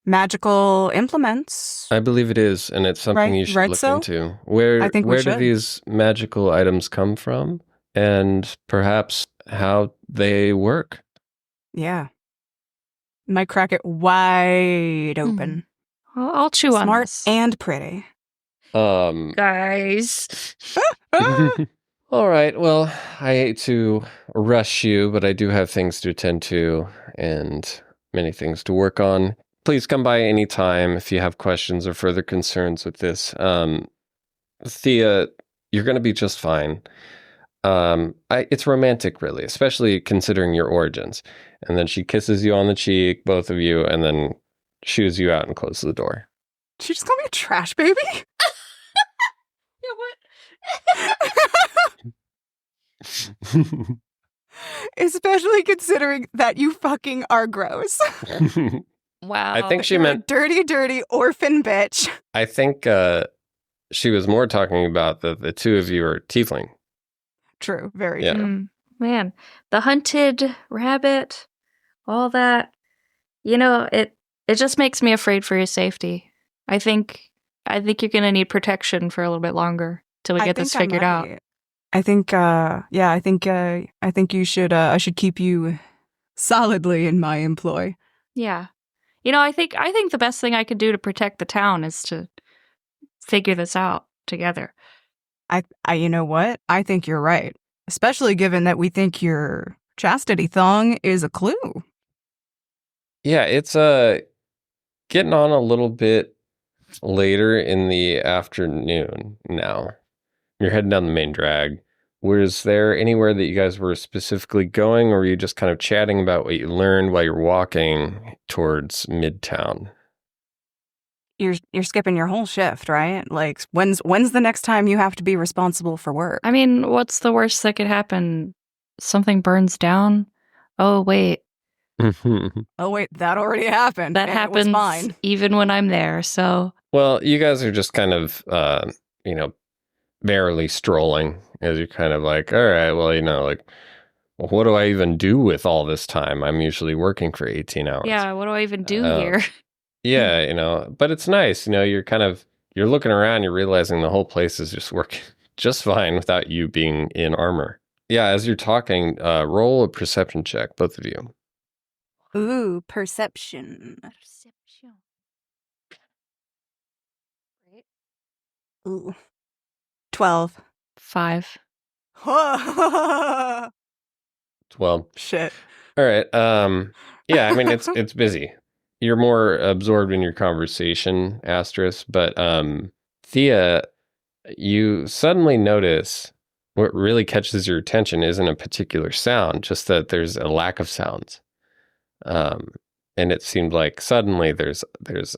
Magical implements.
I believe it is, and it's something
Right-
you should
right
look
so?
into. Where
I think we
where do
should.
these magical items come from? And perhaps how they work.
Yeah. Might crack it wide open.
Well, I'll chew on
Smart
this.
and pretty.
Guys.
All right. Well, I hate to rush you, but I do have things to attend to and many things to work on. Please come by any time if you have questions or further concerns with this. Thea, you're going to be just fine. It's romantic, really, especially considering your origins. And then she kisses you on the cheek, both of you, and then shoos you out and closes the door.
Did you just call me a trash baby?
Yeah, what?
Especially considering that you fucking are gross.
Wow.
I think she
You're a
meant.
dirty, dirty orphan bitch.
I think she was more talking about the two of you are tiefling.
True, very
Yeah.
true.
Man, the hunted rabbit, all that. It just makes me afraid for your safety. I think you're gonna need protection for a little bit longer till we get this figured out.
I think, I think you should, I should keep you solidly in my employ.
Yeah. I think the best thing I could do to protect the town is to figure this out together.
You know what? I think you're right. Especially given that we think your chastity thong is a clue.
Yeah, it's getting on a little bit later in the afternoon now. You're heading down the main drag. Was there anywhere that you guys were specifically going, or were you just kind of chatting about what you learned while you're walking towards Midtown?
You're skipping your whole shift, right? Like, when's the next time you have to be responsible for work?
I mean, what's the worst that could happen? Something burns down? Oh, wait.
Oh, wait, that already happened.
That
and
happens
it was fine.
even when I'm there, so...
Well, you guys are just kind of, barely strolling as you're kind of like, all right, well, like, what do I even do with all this time? I'm usually working for 18 hours.
Yeah, what do I even do here?
Yeah, but it's nice. You're you're looking around, you're realizing the whole place is just working just fine without you being in armor. Yeah, as you're talking, roll a perception check, both of you.
Ooh, perception. Ooh. 12.
5.
12.
Shit.
All right. Yeah, I mean, it's busy. You're more absorbed in your conversation, Astris, but Thea, you suddenly notice what really catches your attention isn't a particular sound, just that there's a lack of sounds. And it seemed like suddenly there's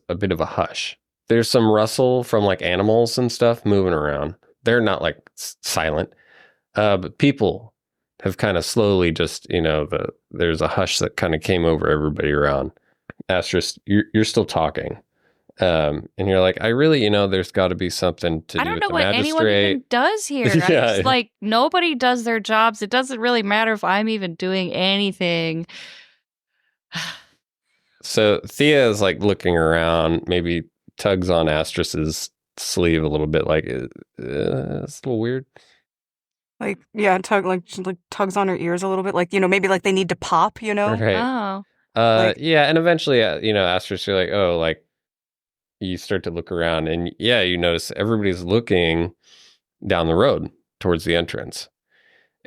a bit of a hush. There's some rustle from like animals and stuff moving around. They're not like silent, but people have kind of slowly just, there's a hush that kind of came over everybody around. Astris, you're still talking. And you're like, I really, there's got to be something to do with the magistrate.
I don't know what anyone even does here.
Yeah.
Just, nobody does their jobs. It doesn't really matter if I'm even doing anything.
So Thea is like looking around, maybe tugs on Astris's sleeve a little bit, like it's a little weird.
Like, yeah, tugs on her ears a little bit. Like, maybe like they need to pop,
Right.
Oh.
Yeah, and eventually, Astris, you're like, oh, like, you start to look around, and yeah, you notice everybody's looking down the road towards the entrance,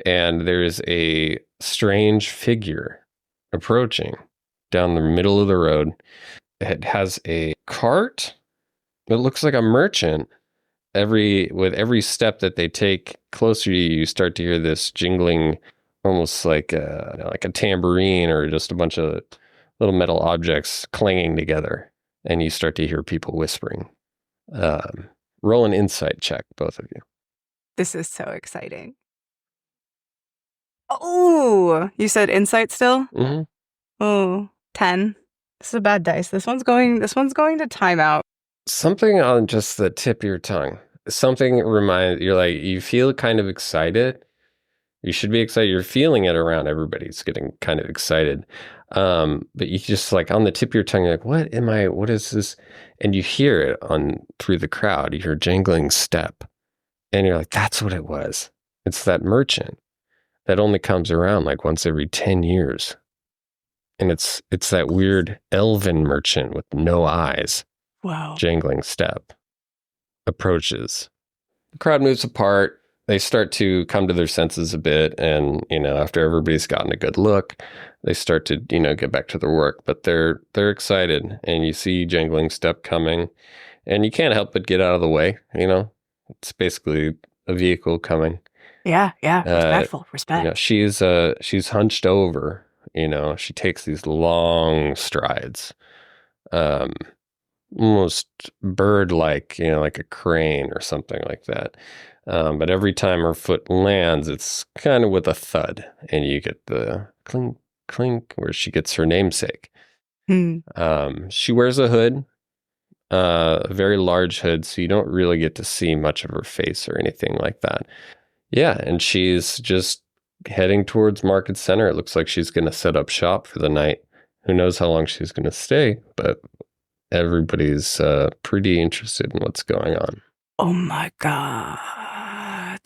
and there's a strange figure approaching down the middle of the road. It has a cart that looks like a merchant. With every step that they take closer to you, you start to hear this jingling, almost like a tambourine or just a bunch of little metal objects clanging together. And you start to hear people whispering. Roll an insight check, both of you.
This is so exciting. Oh, you said insight still?
Mm-hmm.
Oh, 10. This is a bad dice. This one's going to timeout.
Something on just the tip of your tongue. Something you're like, you feel kind of excited. You should be excited. You're feeling it around everybody. It's getting kind of excited. But you just like on the tip of your tongue, you're like, what is this? And you hear it through the crowd. You hear a jangling step. And you're like, that's what it was. It's that merchant that only comes around like once every 10 years. And it's that weird elven merchant with no eyes.
Wow.
Jangling step approaches. The crowd moves apart. They start to come to their senses a bit. And, after everybody's gotten a good look, they start to, get back to their work. But they're excited. And you see jangling step coming. And you can't help but get out of the way. It's basically a vehicle coming.
Yeah. Respect.
She's hunched over. She takes these long strides. almost bird-like, like a crane or something like that. But every time her foot lands, it's kind of with a thud, and you get the clink, clink, where she gets her namesake. She wears a hood, a very large hood, so you don't really get to see much of her face or anything like that. Yeah, and she's just heading towards Market Center. It looks like she's going to set up shop for the night. Who knows how long she's going to stay, but everybody's pretty interested in what's going on.
Oh my God.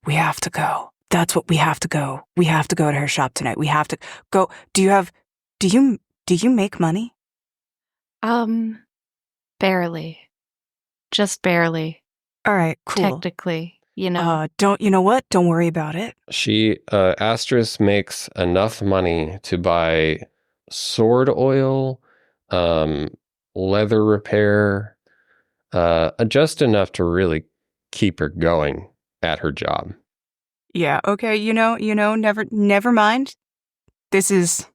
We have to go. That's what we have to go. We have to go to her shop tonight. We have to go. Do you make money?
Barely. Just barely.
All right, cool.
Technically,
you know what? Don't worry about it.
Astris makes enough money to buy sword oil, leather repair, just enough to really keep her going at her job.
Yeah, okay, never mind. This is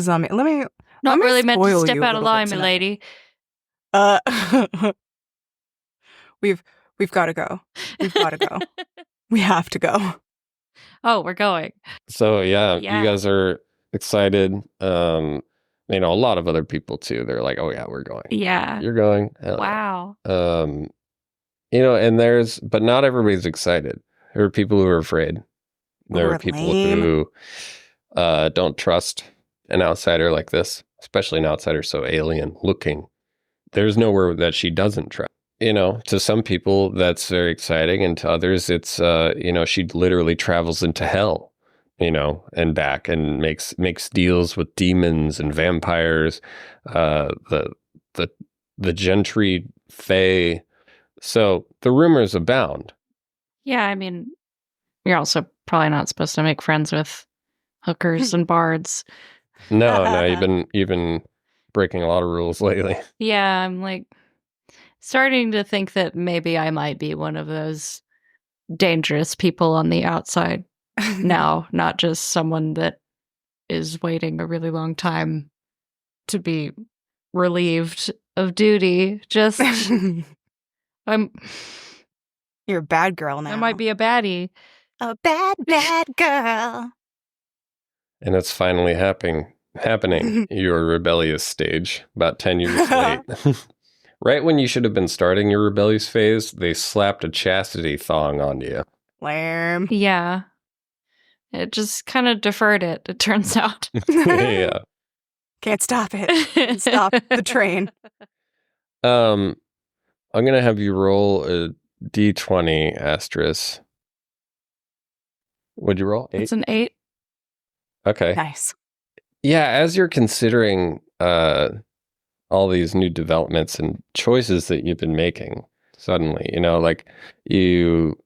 on me. Let me
not really meant to step out of line, my lady.
We've got to go. We've got to go. We have to go.
Oh, we're going.
So yeah, you guys are excited. A lot of other people too. They're like, "Oh yeah, we're going."
Yeah,
you're going.
Wow.
But not everybody's excited. There are people who are afraid. There are people who don't trust an outsider like this, especially an outsider so alien looking. There's nowhere that she doesn't trust. To some people that's very exciting, and to others it's she literally travels into hell, and back, and makes deals with demons and vampires, the gentry fae. So the rumors abound.
Yeah, I mean, you're also probably not supposed to make friends with hookers and bards.
No, you've been breaking a lot of rules lately.
Yeah, I'm like starting to think that maybe I might be one of those dangerous people on the outside now, not just someone that is waiting a really long time to be relieved of duty. Just
You're a bad girl now.
I might be a baddie.
A bad girl.
And it's finally happening. Your rebellious stage, about 10 years late. Right when you should have been starting your rebellious phase, they slapped a chastity thong on you.
Lamb.
Yeah. It just kind of deferred it turns out.
Yeah.
Can't stop it. Can't stop the train.
I'm going to have you roll a D20, Astris. What'd you roll? 8?
It's an 8.
Okay.
Nice.
Yeah, as you're considering all these new developments and choices that you've been making, suddenly, you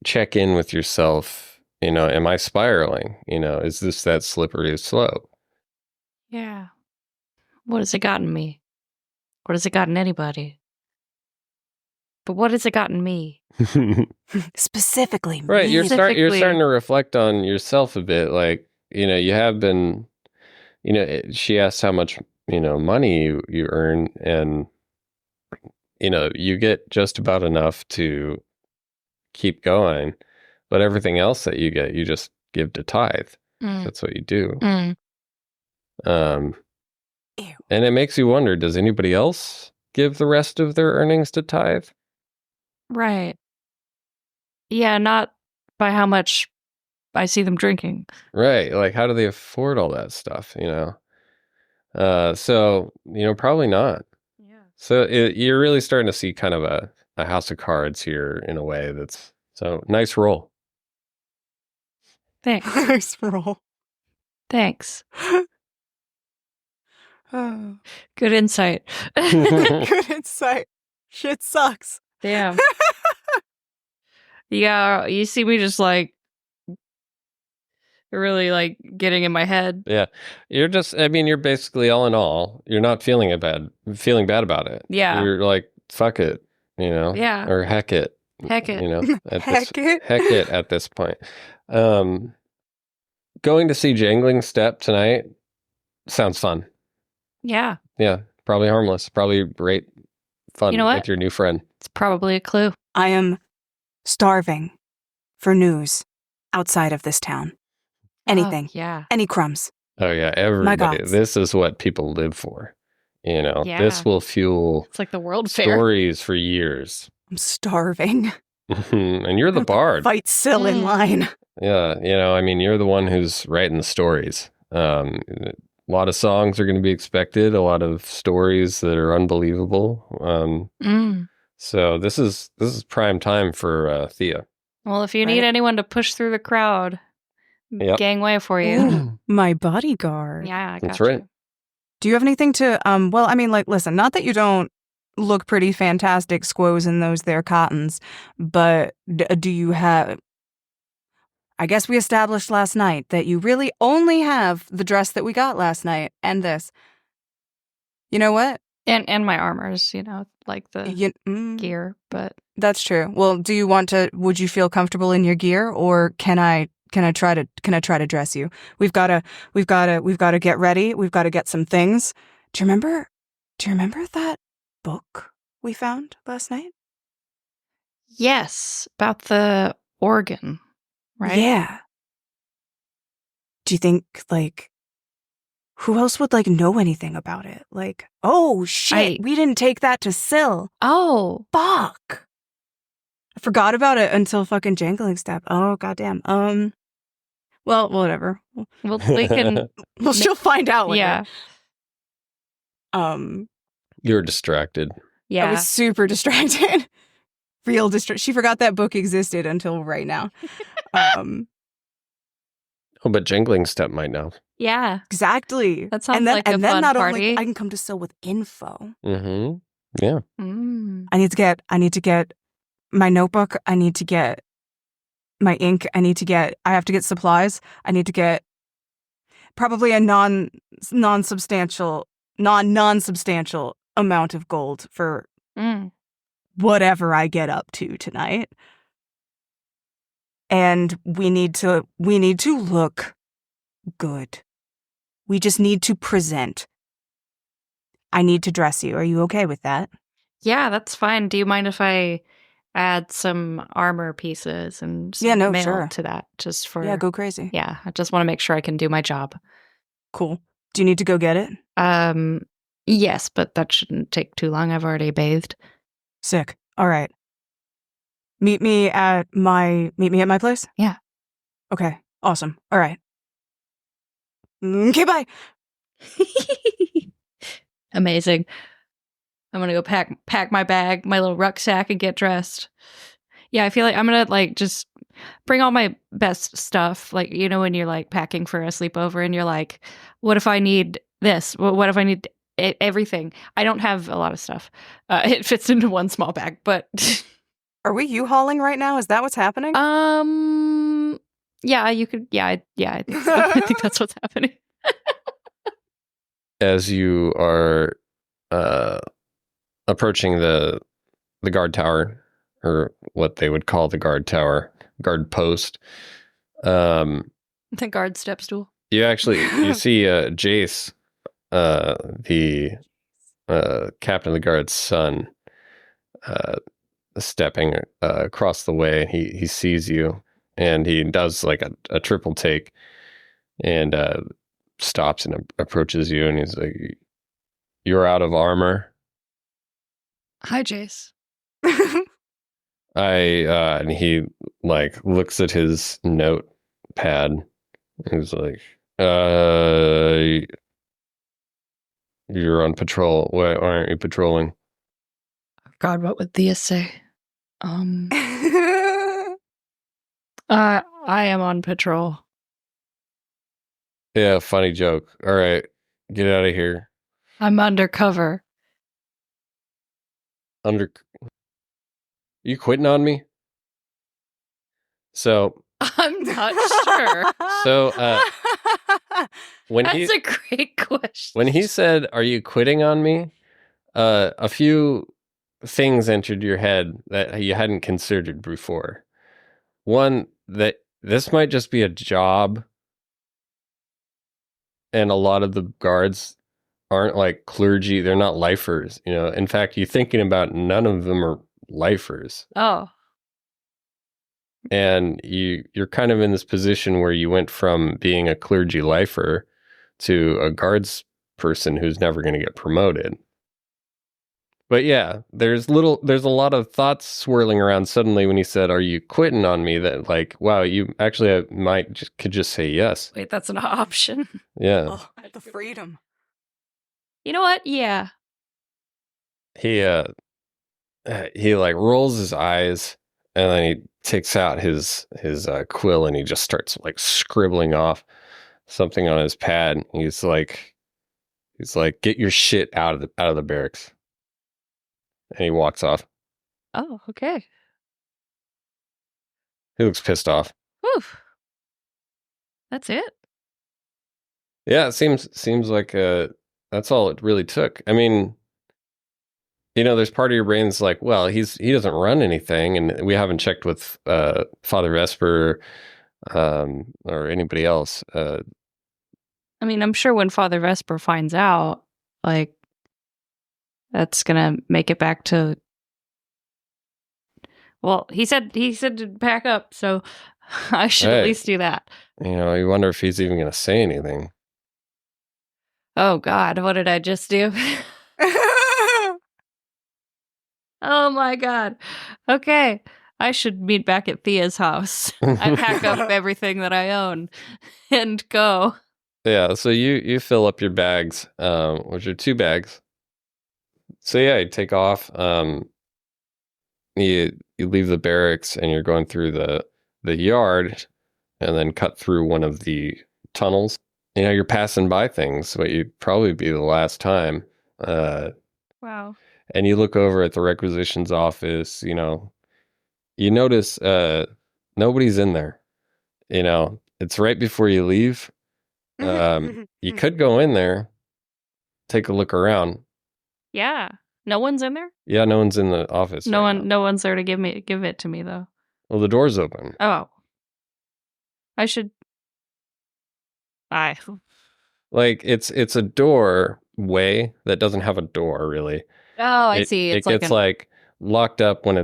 check in with yourself, am I spiraling? Is this that slippery slope?
Yeah. What has it gotten me? What has it gotten anybody? But what has it gotten me?
Specifically,
right?
me.
You're starting to reflect on yourself a bit. Like, you have been. She asked how much money you earn, and you get just about enough to keep going, but everything else that you get, you just give to tithe. That's what you do.
Ew.
And it makes you wonder, does anybody else give the rest of their earnings to tithe?
Right. Yeah, not by how much I see them drinking.
Right. Like, how do they afford all that stuff, So, probably not.
Yeah.
So you're really starting to see kind of a house of cards here in a way that's, so nice roll.
Thanks.
Nice roll.
Thanks.
Oh.
Good insight.
Good insight. Shit sucks.
Damn. Yeah, you see me just like really like getting in my head.
Yeah. You're basically all in all, you're not feeling bad about it.
Yeah.
You're like, fuck it,
Yeah.
or heck it.
Heck it.
Heck it
at this point. Going to see Jangling Step tonight sounds fun.
Yeah.
Yeah. Probably harmless. Probably great fun
You know what?
with your new friend.
It's probably a clue.
I am starving for news outside of this town. Anything.
Oh, yeah.
Any crumbs.
Oh yeah, everybody.
gods.
This is what people live for. You know,
Yeah.
this will fuel
It's like the World Fair.
stories for years.
I'm starving.
And you're the bard.
Fight Syl in line.
Yeah, you know, I mean, you're the one who's writing the stories. A lot of songs are going to be expected, a lot of stories that are unbelievable. So this is prime time for Thea.
Well, if you need anyone to push through the crowd, gangway for you.
Ooh, my bodyguard.
Yeah, I got
That's right.
you.
Do you have anything to, well, I mean, like, listen, not that you don't look pretty fantastic squoze in those there cottons, but do you have, I guess we established last night that you really only have the dress that we got last night and this. You know what?
And my armors, you know, like the gear, but
that's true. Well, do you want to, would you feel comfortable in your gear, or can I try to dress you? We've got to get ready. We've got to get some things. Do you remember that book we found last night?
yes, about the organ, right?
Yeah. Do you think, like, who else would, like, know anything about it? Like, oh, shit, we didn't take that to Syl.
Oh.
Fuck. I forgot about it until fucking Jangling Step. Oh, goddamn. Well, whatever.
Well, we can...
she'll find out later.
Yeah.
You were distracted.
Yeah.
I was super distracted. Real distract. She forgot that book existed until right now.
Oh, but Jangling Step might know.
Yeah.
Exactly.
That sounds like a fun
not
party.
Only I can come to Syl with info.
Mm-hmm. Yeah.
I need to get my notebook. I need to get my ink. I have to get supplies. I need to get probably a non-substantial amount of gold for whatever I get up to tonight. And we need to look good. We just need to present. I need to dress you. Are you okay with that?
Yeah, that's fine. Do you mind if I add some armor pieces and some mail
sure.
to that? Just for...
Yeah, go crazy.
Yeah, I just want to make sure I can do my job.
Cool. Do you need to go get it?
Yes, but that shouldn't take too long. I've already bathed.
Sick. All right. Meet me at my place?
Yeah.
Okay. Awesome. All right. Okay, bye.
Amazing. I'm gonna go pack my bag, my little rucksack, and get dressed. Yeah, I feel like I'm gonna like just bring all my best stuff. Like, you know, when you're like packing for a sleepover and you're like, what if I need this? What if I need everything? I don't have a lot of stuff. It fits into one small bag, but
are we U-hauling right now? Is that what's happening?
Yeah, you could. Yeah, I think so. I think that's what's happening.
As you are approaching the guard tower, or what they would call the guard tower, guard post,
the guard step stool.
You see Jace, the captain of the guard's son, stepping across the way. He sees you, and he does like a triple take, and stops and approaches you, and he's like, "You're out of armor."
Hi, Jace.
And he like looks at his notepad. He's like, "You're on patrol. Why aren't you patrolling?"
God, what would Thea say? I am on patrol.
Yeah, funny joke. All right, get out of here.
I'm undercover.
You quitting on me? So
I'm not sure.
So
That's a great question.
When he said, "Are you quitting on me?" A few things entered your head that you hadn't considered before. One, that this might just be a job, and a lot of the guards aren't like clergy. They're not lifers, you know. In fact, you're thinking about none of them are lifers.
Oh.
And you're kind of in this position where you went from being a clergy lifer to a guards person who's never going to get promoted. But yeah, there's a lot of thoughts swirling around suddenly when he said, "Are you quitting on me?" That like, wow, you actually could just say yes.
Wait, that's an option.
Yeah.
Oh, the freedom.
You know what? Yeah.
He like rolls his eyes and then he takes out his quill and he just starts like scribbling off something on his pad. He's like, "Get your shit out of the barracks." And he walks off.
Oh, okay.
He looks pissed off.
Whew. That's it.
Yeah, it seems like that's all it really took. I mean, you know, there's part of your brain's like, well, he doesn't run anything, and we haven't checked with Father Vesper or anybody else.
I mean, I'm sure when Father Vesper finds out, like, that's gonna make it back to. Well, he said to pack up, so I should at least do that.
You know, you wonder if he's even gonna say anything.
Oh God, what did I just do? Oh my God. Okay, I should meet back at Thea's house. I pack up everything that I own and go.
Yeah, so you fill up your bags, which are 2 bags. So yeah, you take off. You leave the barracks and you're going through the yard, and then cut through one of the tunnels. You know, you're passing by things, but you'd probably be the last time.
Wow.
And you look over at the requisitions office. You know, you notice nobody's in there. You know, it's right before you leave. You could go in there, take a look around.
Yeah. No one's in there?
Yeah, no one's in the office.
No one's there to give it to me though.
Well, the door's open.
Oh. I should
Like it's a doorway that doesn't have a door really.
Oh, I see.
It gets like locked up when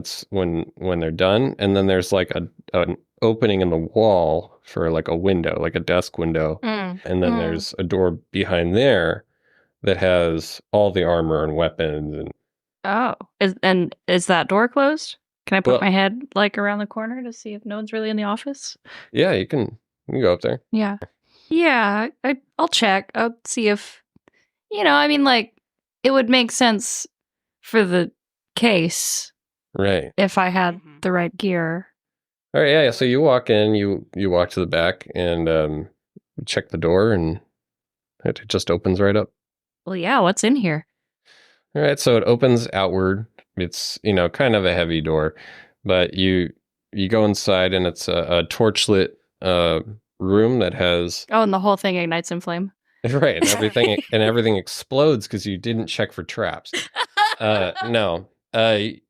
they're done, and then there's like an opening in the wall for like a window, like a desk window, and then there's a door behind there that has all the armor and weapons. And
is that door closed? Can I put my head like around the corner to see if no one's really in the office?
Yeah, you can go up there.
Yeah, I'll check. I'll see if I mean, like, it would make sense for the case,
right?
If I had the right gear.
All right, yeah. So you walk in, you walk to the back, and check the door, and it just opens right up.
Well, yeah. What's in here?
All right, so it opens outward. It's kind of a heavy door, but you go inside, and it's a torchlit room that has.
Oh, and the whole thing ignites in flame.
Right, and everything explodes because you didn't check for traps. No. You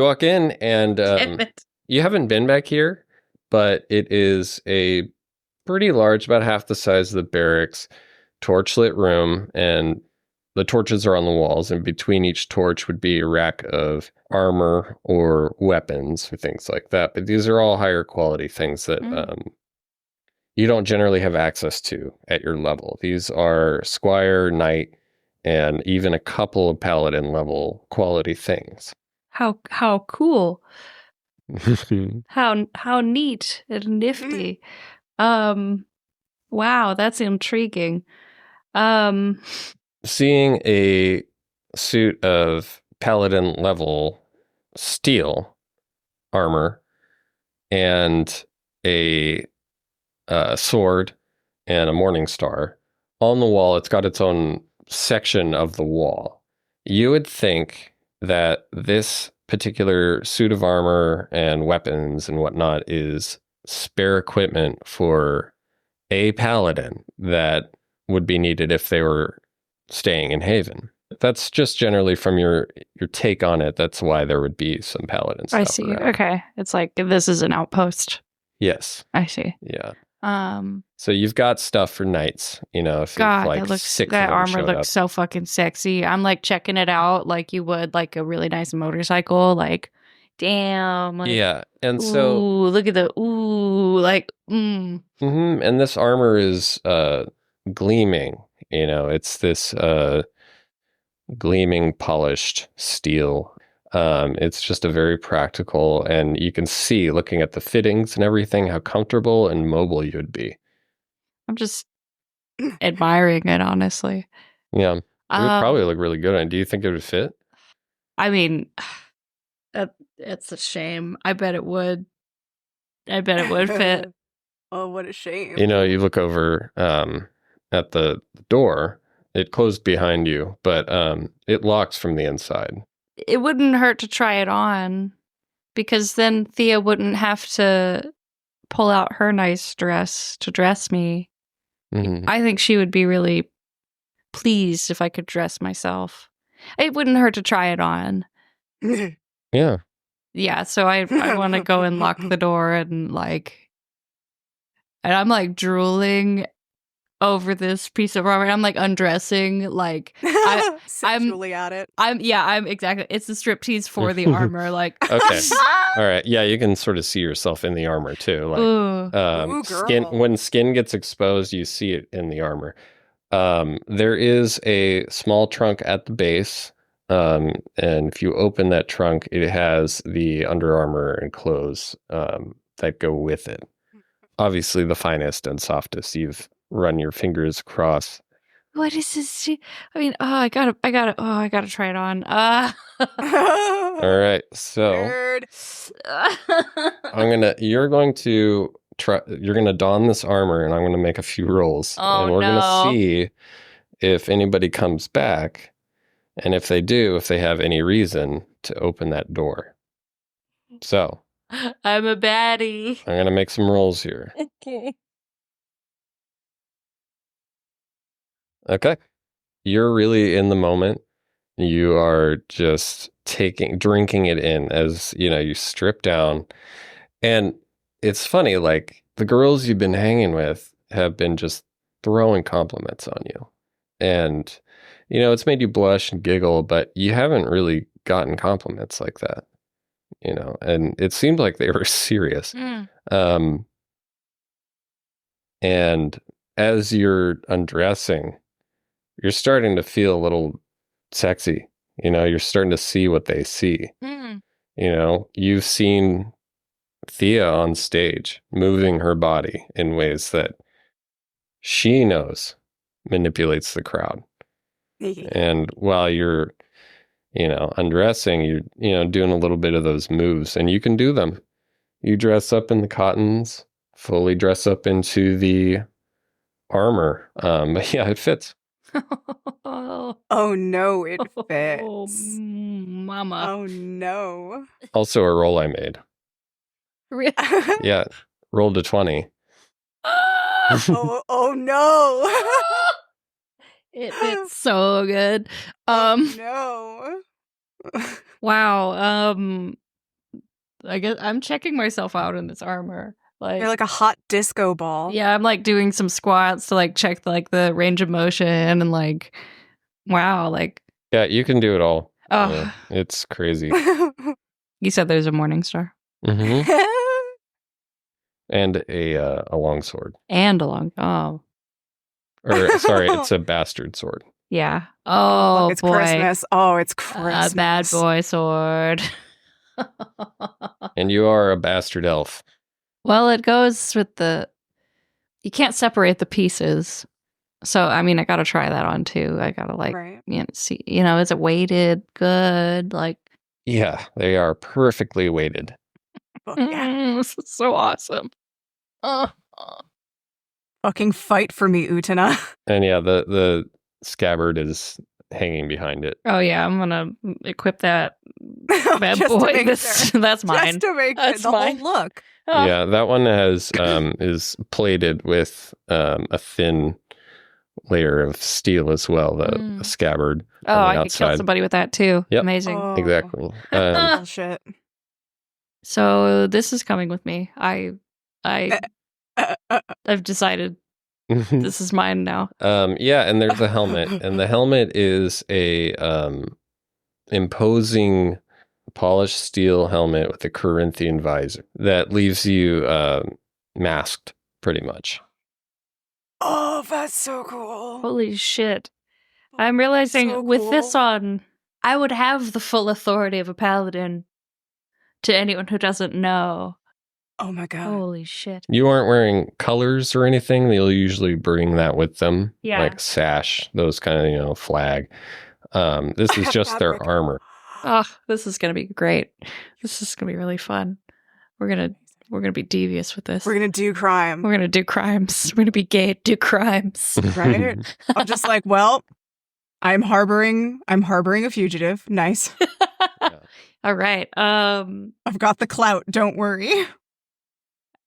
walk in, and you haven't been back here, but it is a pretty large, about half the size of the barracks, torchlit room, and the torches are on the walls, and between each torch would be a rack of armor or weapons or things like that. But these are all higher quality things that you don't generally have access to at your level. These are Squire, Knight, and even a couple of Paladin level quality things.
How cool. How neat and nifty. Wow, that's intriguing.
Seeing a suit of Paladin level steel armor and a sword and a morning star on the wall, it's got its own section of the wall. You would think that this particular suit of armor and weapons and whatnot is spare equipment for a paladin that would be needed if they were staying in Haven. That's just generally from your take on it. That's why there would be some paladin stuff.
I see.
Around.
Okay. It's like this is an outpost.
Yes.
I see.
Yeah. So you've got stuff for nights, if
God,
like
that armor looks so fucking sexy. I'm like checking it out like you would like a really nice motorcycle. Like, damn. Like,
yeah, and
ooh,
so
look at the like.
and this armor is gleaming. It's this gleaming, polished steel. It's just a very practical, and you can see looking at the fittings and everything how comfortable and mobile you'd be.
I'm just admiring it, honestly.
Yeah, it would probably look really good on it. Do you think it would fit?
I mean, it's a shame. I bet it would. I bet it would fit.
Oh, what a shame.
You look over at the door. It closed behind you, but it locks from the inside.
It wouldn't hurt to try it on, because then Thea wouldn't have to pull out her nice dress to dress me.
Mm-hmm.
I think she would be really pleased if I could dress myself. It wouldn't hurt to try it on.
Yeah.
Yeah, so I want to go and lock the door and I'm like drooling over this piece of armor. I'm like undressing, like
sexually at it.
I'm exactly. It's a striptease for the armor. Like,
okay, all right, yeah, you can sort of see yourself in the armor too. Like,
Ooh,
skin, when skin gets exposed, you see it in the armor. There is a small trunk at the base, and if you open that trunk, it has the Under Armour and clothes that go with it. Obviously, the finest and softest. You've run your fingers across.
What is this? I mean, I gotta try it on.
All right, so you're going to don this armor, and I'm going to make a few rolls, and we're going to see if anybody comes back, and if they do, if they have any reason to open that door. So
I'm a baddie.
I'm going to make some rolls here. Okay. You're really in the moment. You are just drinking it in as, you strip down. And it's funny, like the girls you've been hanging with have been just throwing compliments on you. And, it's made you blush and giggle, but you haven't really gotten compliments like that, and it seemed like they were serious. And as you're undressing, you're starting to feel a little sexy. You're starting to see what they see. You've seen Thea on stage moving her body in ways that she knows manipulates the crowd. And while you're, undressing, you're, doing a little bit of those moves, and you can do them. You dress up in the cottons, fully dress up into the armor. But yeah, it fits.
Oh no, it fits.
Oh, mama.
Oh no.
Also a roll I made.
Really?
Yeah, rolled a 20.
Oh no.
It fits so good.
No.
Wow. I guess I'm checking myself out in this armor. Like,
you're like a hot disco ball.
Yeah, I'm like doing some squats to like check like the range of motion and like, wow, like.
Yeah, you can do it all.
Oh,
it's crazy.
You said there's a morning star.
Mm-hmm. And a long sword.
And a long. Oh.
Or sorry, it's a bastard sword.
Yeah. Oh,
look, it's
boy.
Christmas. Oh, it's Christmas.
A bad boy sword.
And you are a bastard elf.
Well, it goes with you can't separate the pieces. So, I mean, I got to try that on too. I got to see, is it weighted good? Like,
yeah, they are perfectly weighted.
Yeah.
This is so awesome.
Fucking fight for me, Utena.
And yeah, the scabbard is hanging behind it.
Oh yeah, I'm gonna equip that bad boy. That's mine.
Just to make
That's
the
mine.
whole look.
Oh.
Yeah, that one has is plated with a thin layer of steel as well. The scabbard.
Oh,
on the
I could
outside.
kill somebody with that too.
Yep.
Amazing.
Oh.
Exactly.
Bullshit.
So this is coming with me. I I've decided this is mine now.
Yeah, and there's a helmet, and the helmet is a imposing polished steel helmet with a Corinthian visor that leaves you masked pretty much.
Oh, that's so cool.
Holy shit. I'm realizing
So
with this
cool.
on, I would have the full authority of a paladin to anyone who doesn't know.
Oh my god.
Holy shit.
You aren't wearing colors or anything. They'll usually bring that with them.
Yeah.
Like sash, those kind of, flag. This is just their armor.
Oh, this is going to be great. This is going to be really fun. We're going to be devious with this.
We're gonna do crime.
We're going to do crimes. We're going to be gay, do crimes.
Right? I'm just like, well, I'm harboring a fugitive. Nice.
All right.
I've got the clout. Don't worry.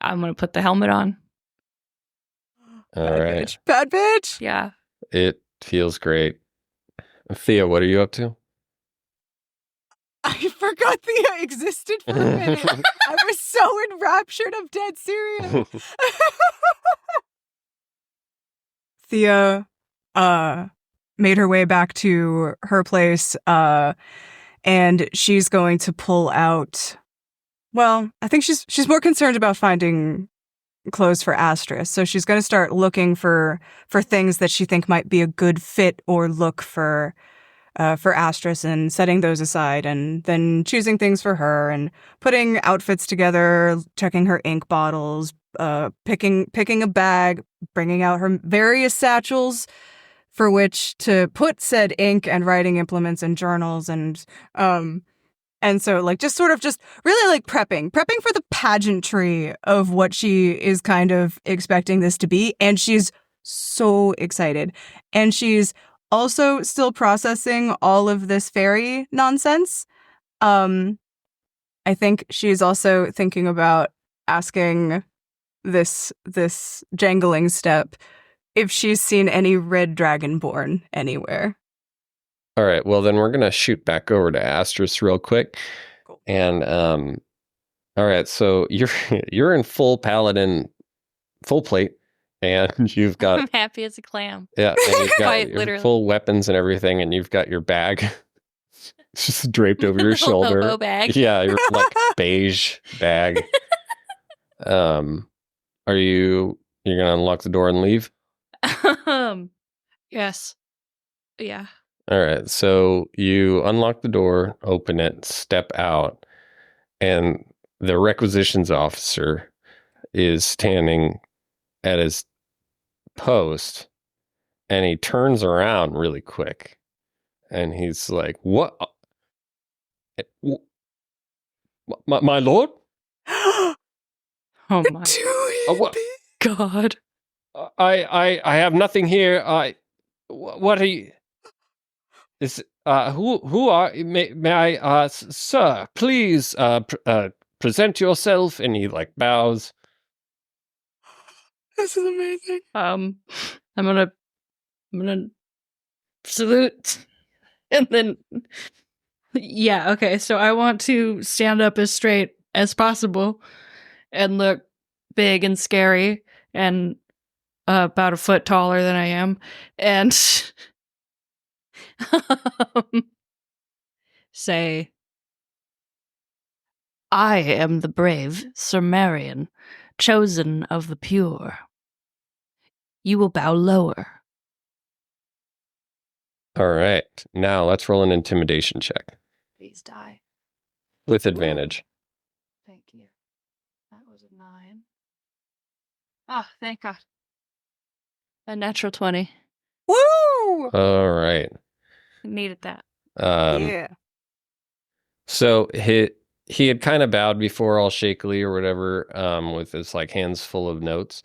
I'm going to put the helmet on.
All
Bad
right.
bitch. Bad bitch.
Yeah.
It feels great. Thea, what are you up to?
I forgot Thea existed for a minute. I was so enraptured of dead serious. Thea made her way back to her place, and she's going to pull out. Well, I think she's more concerned about finding clothes for Astris, so she's going to start looking for things that she think might be a good fit or look for Astris, and setting those aside, and then choosing things for her and putting outfits together, checking her ink bottles, picking a bag, bringing out her various satchels for which to put said ink and writing implements and journals, and so like just really like prepping for the pageantry of what she is kind of expecting this to be, and she's so excited, and she's also still processing all of this fairy nonsense. I think she's also thinking about asking this jangling step if she's seen any red dragonborn anywhere.
All right. Well, then we're going to shoot back over to Astris real quick.
Cool.
And all right. So you're in full paladin, full plate. And you've got
I'm happy as a clam.
Yeah, and you've got
Quite
your
literally.
full weapons and everything, and you've got your bag just draped over your shoulder.
Hobo bag.
Yeah, your like beige bag. Are you're gonna unlock the door and leave?
Yes. Yeah.
All right. So you unlock the door, open it, step out, and the requisitions officer is standing at his post, and he turns around really quick, and he's like, "What? My lord?
Oh my
What?
god.
I have nothing here. What are you? Is who are? May I, sir? Please, present yourself." And he like bows.
This is amazing.
I'm gonna salute, and then yeah, okay. So I want to stand up as straight as possible and look big and scary and about a foot taller than I am, and say, "I am the brave Sir Marion, chosen of the pure. You will bow lower."
All right. Now let's roll an intimidation check
Please die.
with advantage.
Thank you. That was a 9. Ah, thank God. A natural 20.
Woo!
All right.
Needed that.
Yeah.
So he had kind of bowed before, all shakily or whatever, with his like hands full of notes.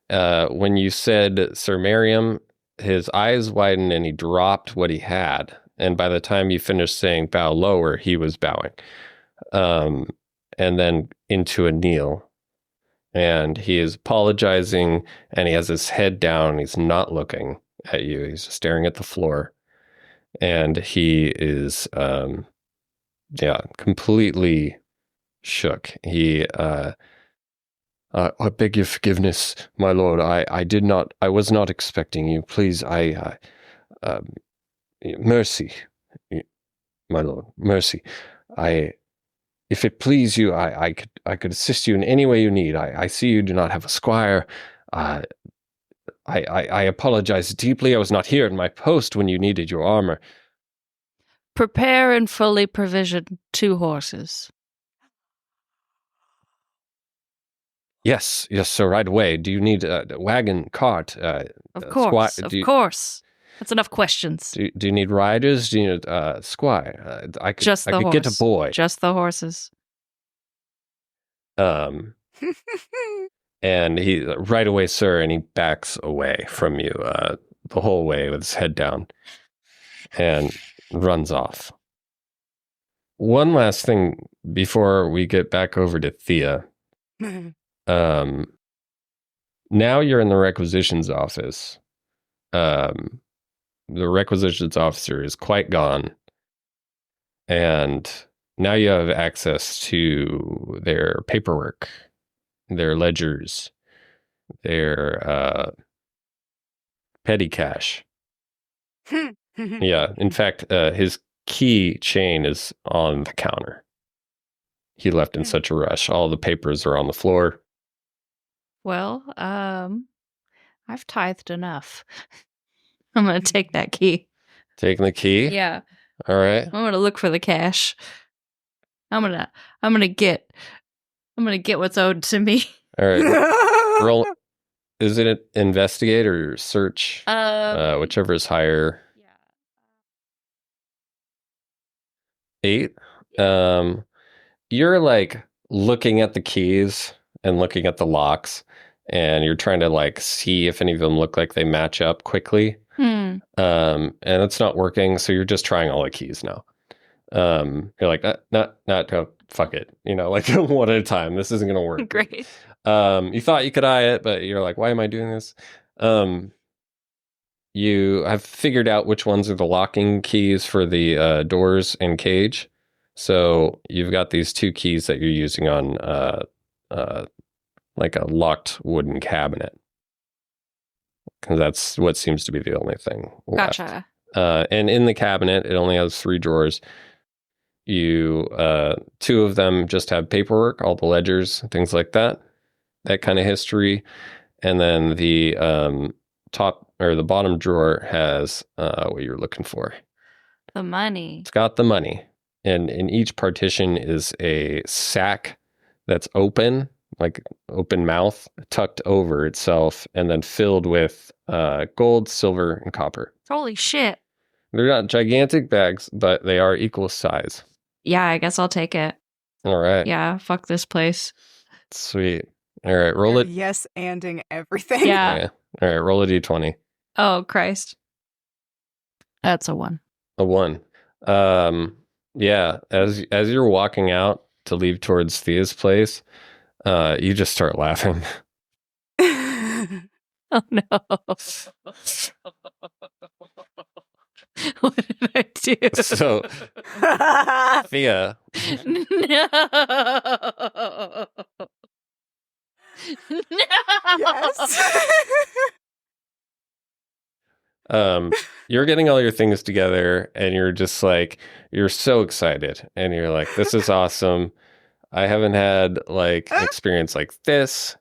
When you said Sir Mariam, his eyes widened and he dropped what he had. And by the time you finished saying bow lower, he was bowing. And then into a kneel. And he is apologizing, and he has his head down. He's not looking at you. He's staring at the floor. And he is, completely shook. He I beg your forgiveness, my lord. I was not expecting you. Please, mercy, my lord, mercy. If it please you, I could assist you in any way you need. I see you do not have a squire. I apologize deeply. I was not here at my post when you needed your armor.
Prepare and fully provision 2 horses.
Yes, so right away. Do you need a wagon, cart?
Of course, of course. That's enough questions.
Do you need riders? Do you need squire? I could get a boy.
Just the horses.
And he right away, sir, and he backs away from you the whole way with his head down and runs off. One last thing before we get back over to Thea. Now you're in the requisitions office. The requisitions officer is quite gone. And now you have access to their paperwork, their ledgers, their petty cash. Yeah, in fact, his key chain is on the counter. He left in such a rush. All the papers are on the floor.
Well, I've tithed enough. I'm going to take that key.
Taking the key?
Yeah.
All right.
I'm going to look for the cash. I'm going to get what's owed to me.
All right. Roll. Is it an investigate or search? Whichever is higher. Yeah. 8. You're like looking at the keys and looking at the locks, and you're trying to like see if any of them look like they match up quickly. And it's not working, so you're just trying all the keys now. You're like, fuck it. Like one at a time. This isn't gonna work.
Great.
You thought you could eye it, but you're like, why am I doing this? You have figured out which ones are the locking keys for the doors and cage. So you've got these 2 keys that you're using on like a locked wooden cabinet. Because that's what seems to be the only thing left.
Gotcha.
And in the cabinet, it only has 3 drawers. You 2 of them just have paperwork, all the ledgers, things like that kind of history. And then the top or the bottom drawer has what you're looking for.
The money.
It's got the money. And in each partition is a sack that's open, like open mouth, tucked over itself, and then filled with gold, silver, and copper.
Holy shit.
They're not gigantic bags, but they are equal size.
Yeah, I guess I'll take it.
All right.
Yeah, fuck this place.
Sweet. All right, roll it.
Yes-anding everything.
Yeah.
Okay. All right, roll a d20.
Oh, Christ. That's a 1.
A 1. Yeah, as you're walking out to leave towards Thea's place, you just start laughing.
Oh no. What did I do?
So, Thea.
No. No.
Yes.
You're getting all your things together and you're just like, you're so excited and you're like, this is awesome. I haven't had like an experience like this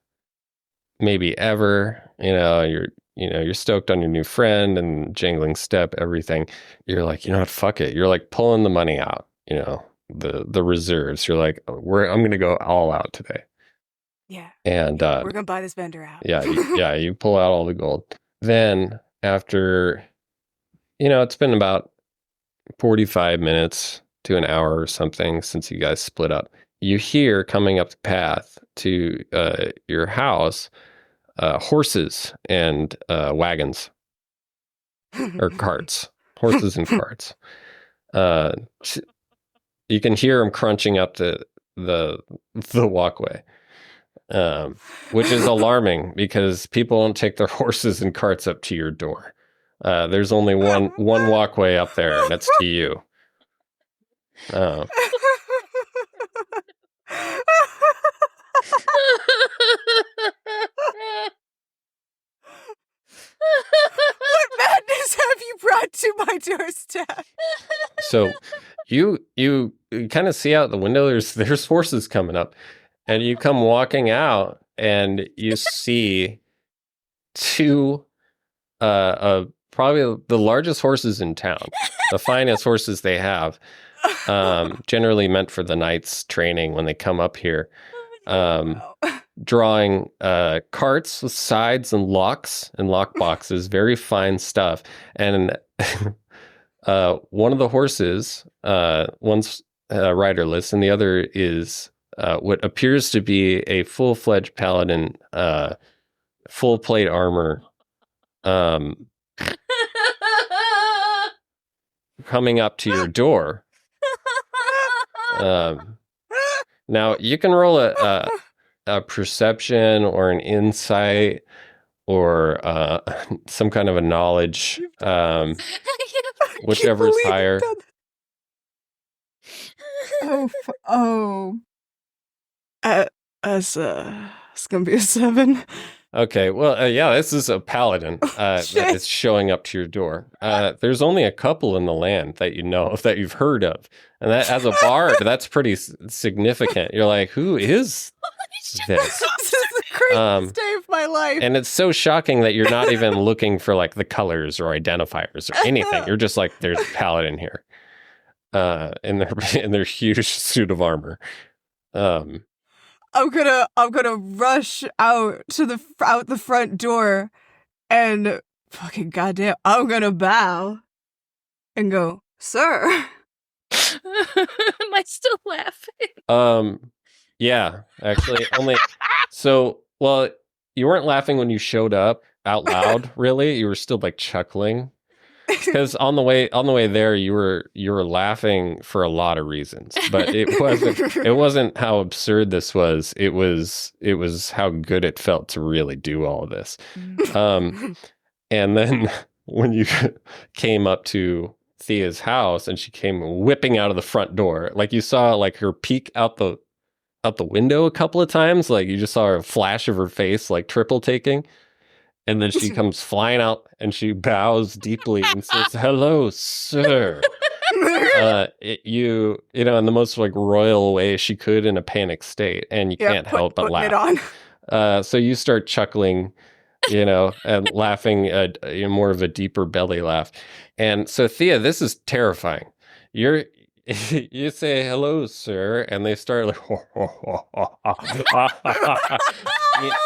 maybe ever. You're stoked on your new friend and jangling step, everything. You're like, you know what, fuck it. You're like pulling the money out, the reserves. You're like, I'm going to go all out today.
Yeah.
And
we're going to buy this vendor out.
Yeah, you pull out all the gold. Then after, it's been about 45 minutes to an hour or something since you guys split up. You hear coming up the path to your house horses and wagons or carts. Horses and carts. You can hear them crunching up the walkway. Which is alarming because people don't take their horses and carts up to your door. There's only one walkway up there, and it's to you.
my doorstep.
So you kind of see out the window. There's horses coming up, and you come walking out, and you see two, probably the largest horses in town, the finest horses they have, generally meant for the night's training when they come up here. Drawing carts with sides and locks and lock boxes, very fine stuff. And one of the horses, one's riderless, and the other is what appears to be a full-fledged paladin, full plate armor, coming up to your door. Now you can roll a perception or an insight or some kind of a knowledge, whichever is higher.
It's gonna be a 7.
Okay, well, yeah, this is a paladin that is showing up to your door. There's only a couple in the land that you know of, that you've heard of. And that, as a bard, that's pretty significant. You're like, who is this?
This is the craziest day of my life.
And it's so shocking that you're not even looking for like the colors or identifiers or anything. You're just like, there's a paladin here in their huge suit of armor. I'm
gonna rush out to out the front door, and fucking goddamn, I'm gonna bow and go, "Sir."
Am I still laughing?
Yeah, actually, well, you weren't laughing when you showed up out loud. Really, you were still like chuckling. Because on the way there, you were laughing for a lot of reasons, but it wasn't how absurd this was. It was how good it felt to really do all of this. And then when you came up to Thea's house and she came whipping out of the front door, like you saw like her peek out the window a couple of times, like you just saw a flash of her face, like triple taking. And then she comes flying out and she bows deeply and says, "Hello, sir." You know, in the most like royal way she could in a panic state, and you can't help but laugh. So you start chuckling, you know, and laughing, more of a deeper belly laugh. And so Thea, this is terrifying. You say, "Hello, sir," and they start like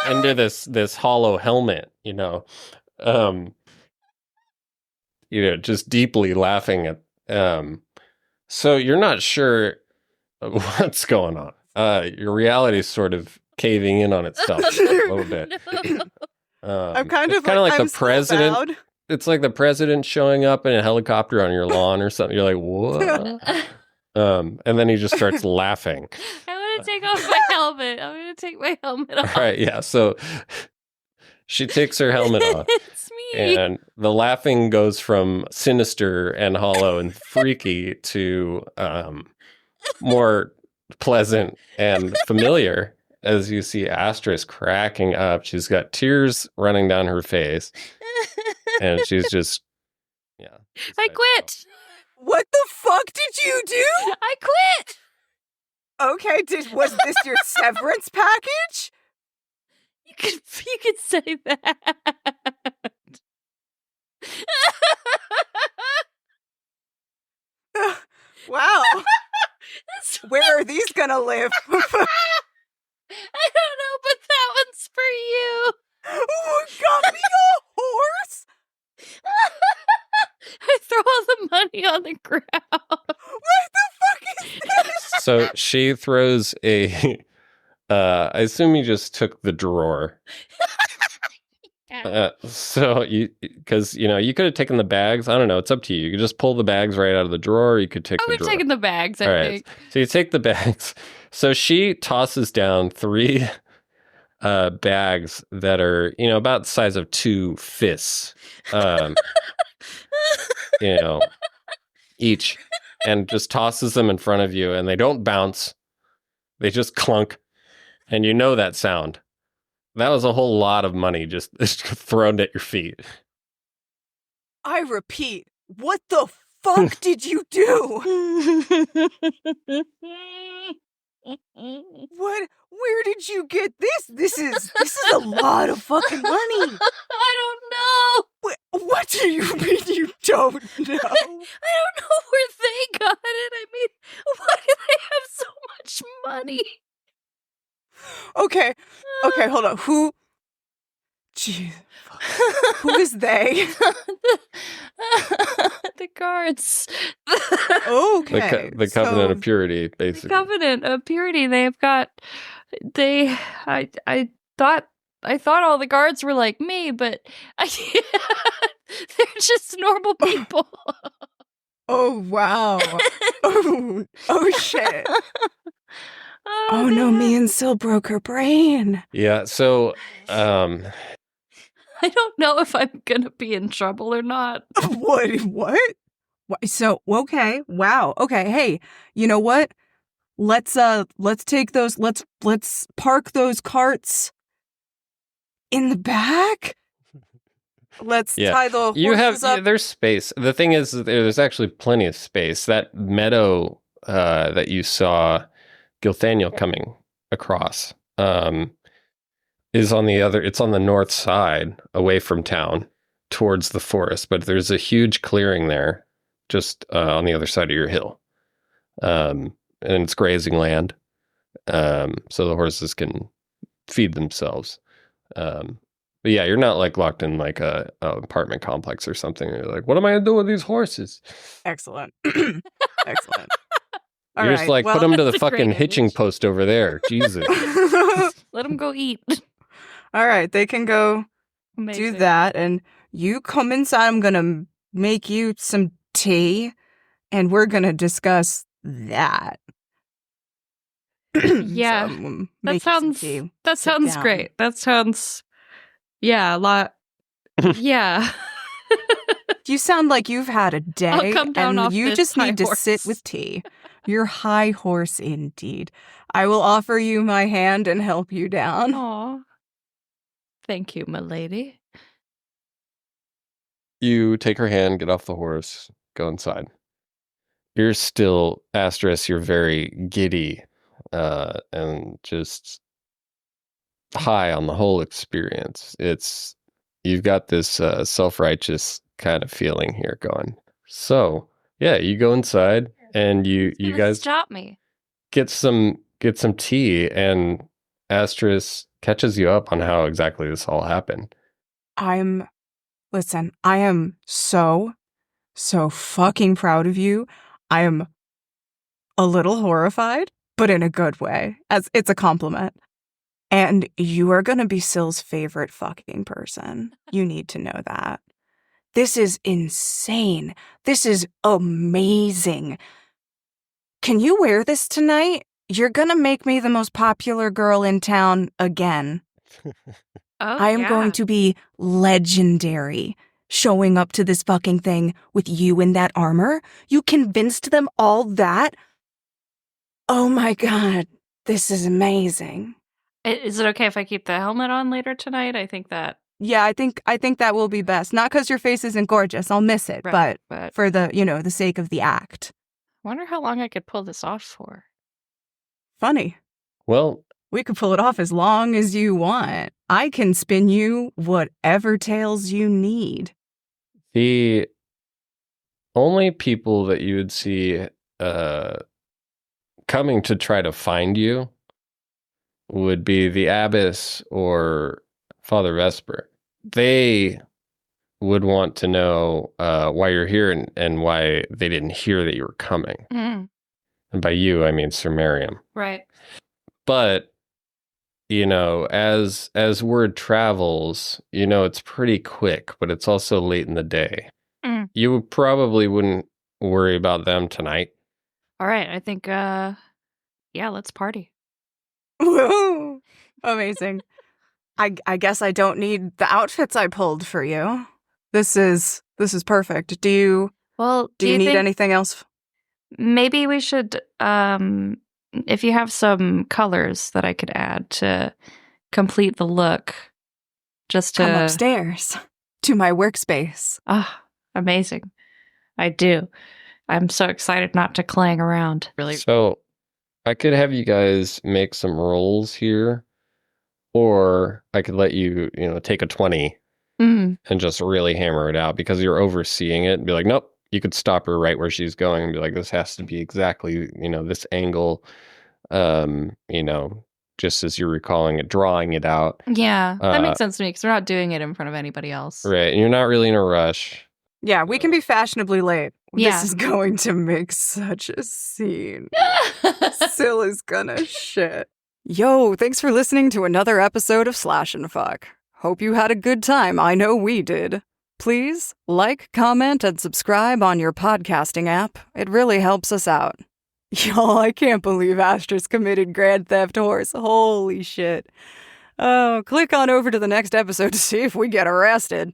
under this hollow helmet, you know, just deeply laughing at. So you're not sure what's going on. Your reality is sort of caving in on itself a little bit.
I'm kind of
like the president. Bowed. It's like the president showing up in a helicopter on your lawn or something. You're like, what? And then he just starts laughing.
I want to take off my helmet. I'm going to take my helmet off.
All right, yeah. So she takes her helmet off.
It's me.
And the laughing goes from sinister and hollow and freaky to more pleasant and familiar as you see Astris cracking up. She's got tears running down her face. And she's just, yeah.
I quit.
What the fuck did you do?
I quit.
Okay, was this your severance package?
You could say that.
Wow. Where are these gonna live?
I don't know, but that one's for you.
Oh, got me a horse?
I throw all the money on the ground.
What the fuck is this?
So she throws a, I assume you just took the drawer. So because you could have taken the bags. I don't know. It's up to you. You could just pull the bags right out of the drawer. Or you could take the drawer.
I'm taking the bags, I think.
So you take the bags. So she tosses down 3 bags that are, about the size of 2 fists, each, and just tosses them in front of you, and they don't bounce. They just clunk. And you know that sound. That was a whole lot of money just thrown at your feet.
I repeat, What the fuck did you do? What? Where did you get this? This is a lot of fucking money.
I don't know.
What do you mean you don't know?
I don't know where they got it. I mean, why do they have so much money?
Okay, hold on. Who? Jeez. Who is they?
The guards.
Okay.
The covenant of purity, basically.
The covenant of purity. They've got. I thought all the guards were like me, but they're just normal people.
Oh wow. Oh shit. Oh no, me and Sil broke her brain.
Yeah, so
I don't know if I'm gonna be in trouble or not.
What? So okay, wow. Okay, hey, you know what? Let's take those. Let's park those carts in the back. Let's tie the horses up.
There's space. The thing is, there's actually plenty of space. That meadow that you saw Gilthaniel coming across is on it's on the north side, away from town, towards the forest. But there's a huge clearing there, just on the other side of your hill, and it's grazing land, so the horses can feed themselves. But yeah, you're not like locked in like a apartment complex or something. You're like, what am I gonna do with these horses?
Excellent. Excellent. All
You're just like, put them to the fucking hitching
image.
post over there. Jesus.
Let them go eat.
All right, they can go
Amazing.
do that, and you come inside. I'm gonna make you some tea, and we're gonna discuss that.
Yeah,
So, I'm
that
making some
sounds
tea.
that
Sit
sounds
down.
great. That sounds a lot. Yeah.
You sound like you've had a day,
I'll come down
and
off
you
this
just
high
need to
horse.
sit with tea. You're high horse indeed. I will offer you my hand and help you down.
Aw. Thank you, my lady.
You take her hand, get off the horse, go inside. You're still, Astris, you're very giddy and just high on the whole experience. You've got this self-righteous kind of feeling here going. So, yeah, you go inside and you guys
stop me.
get some tea, and Astris catches you up on how exactly this all happened.
Listen, I am so fucking proud of you. I am a little horrified, but in a good way, as it's a compliment. And you are going to be Sil's favorite fucking person. You need to know that. This is insane. This is amazing. Can you wear this tonight? You're going to make me the most popular girl in town again. I am going to be legendary. Showing up to this fucking thing with you in that armor? You convinced them all that? Oh my god, this is amazing.
Is it okay if I keep the helmet on later tonight? I think that.
Yeah, I think that will be best. Not because your face isn't gorgeous, I'll miss it,
Right,
but for the sake of the act.
I wonder how long I could pull this off for.
Funny.
Well,
We could pull it off as long as you want. I can spin you whatever tales you need.
the only people that you would see coming to try to find you would be the abbess or Father Vesper. They would want to know why you're here and why they didn't hear that you were coming.
Mm,
And by you, I mean Sir Miriam.
right.
But as word travels, it's pretty quick, but it's also late in the day.
Mm.
You probably wouldn't worry about them tonight.
All right. I think, let's party.
Woo! Amazing. I guess I don't need the outfits I pulled for you. This is perfect. Do you need
think
anything else?
maybe we should, if you have some colors that I could add to complete the look, just to
Come upstairs to my workspace.
amazing. I do. I'm so excited not to clang around. Really.
So I could have you guys make some rolls here, or I could let you, take a 20
Mm.
and just really hammer it out because you're overseeing it and be like, nope, you could stop her right where she's going and be like, this has to be exactly, this angle, just as you're recalling it, drawing it out.
Yeah, that makes sense to me because we're not doing it in front of anybody else.
Right. And you're not really in a rush.
Yeah, we can be fashionably late.
Yeah.
This is going to make such a scene. Syl is gonna shit.
Yo, thanks for listening to another episode of Slash and Fuck. Hope you had a good time. I know we did. Please like, comment, and subscribe on your podcasting app. It really helps us out. Y'all, I can't believe Astris committed Grand Theft Horse. Holy shit. Oh, click on over to the next episode to see if we get arrested.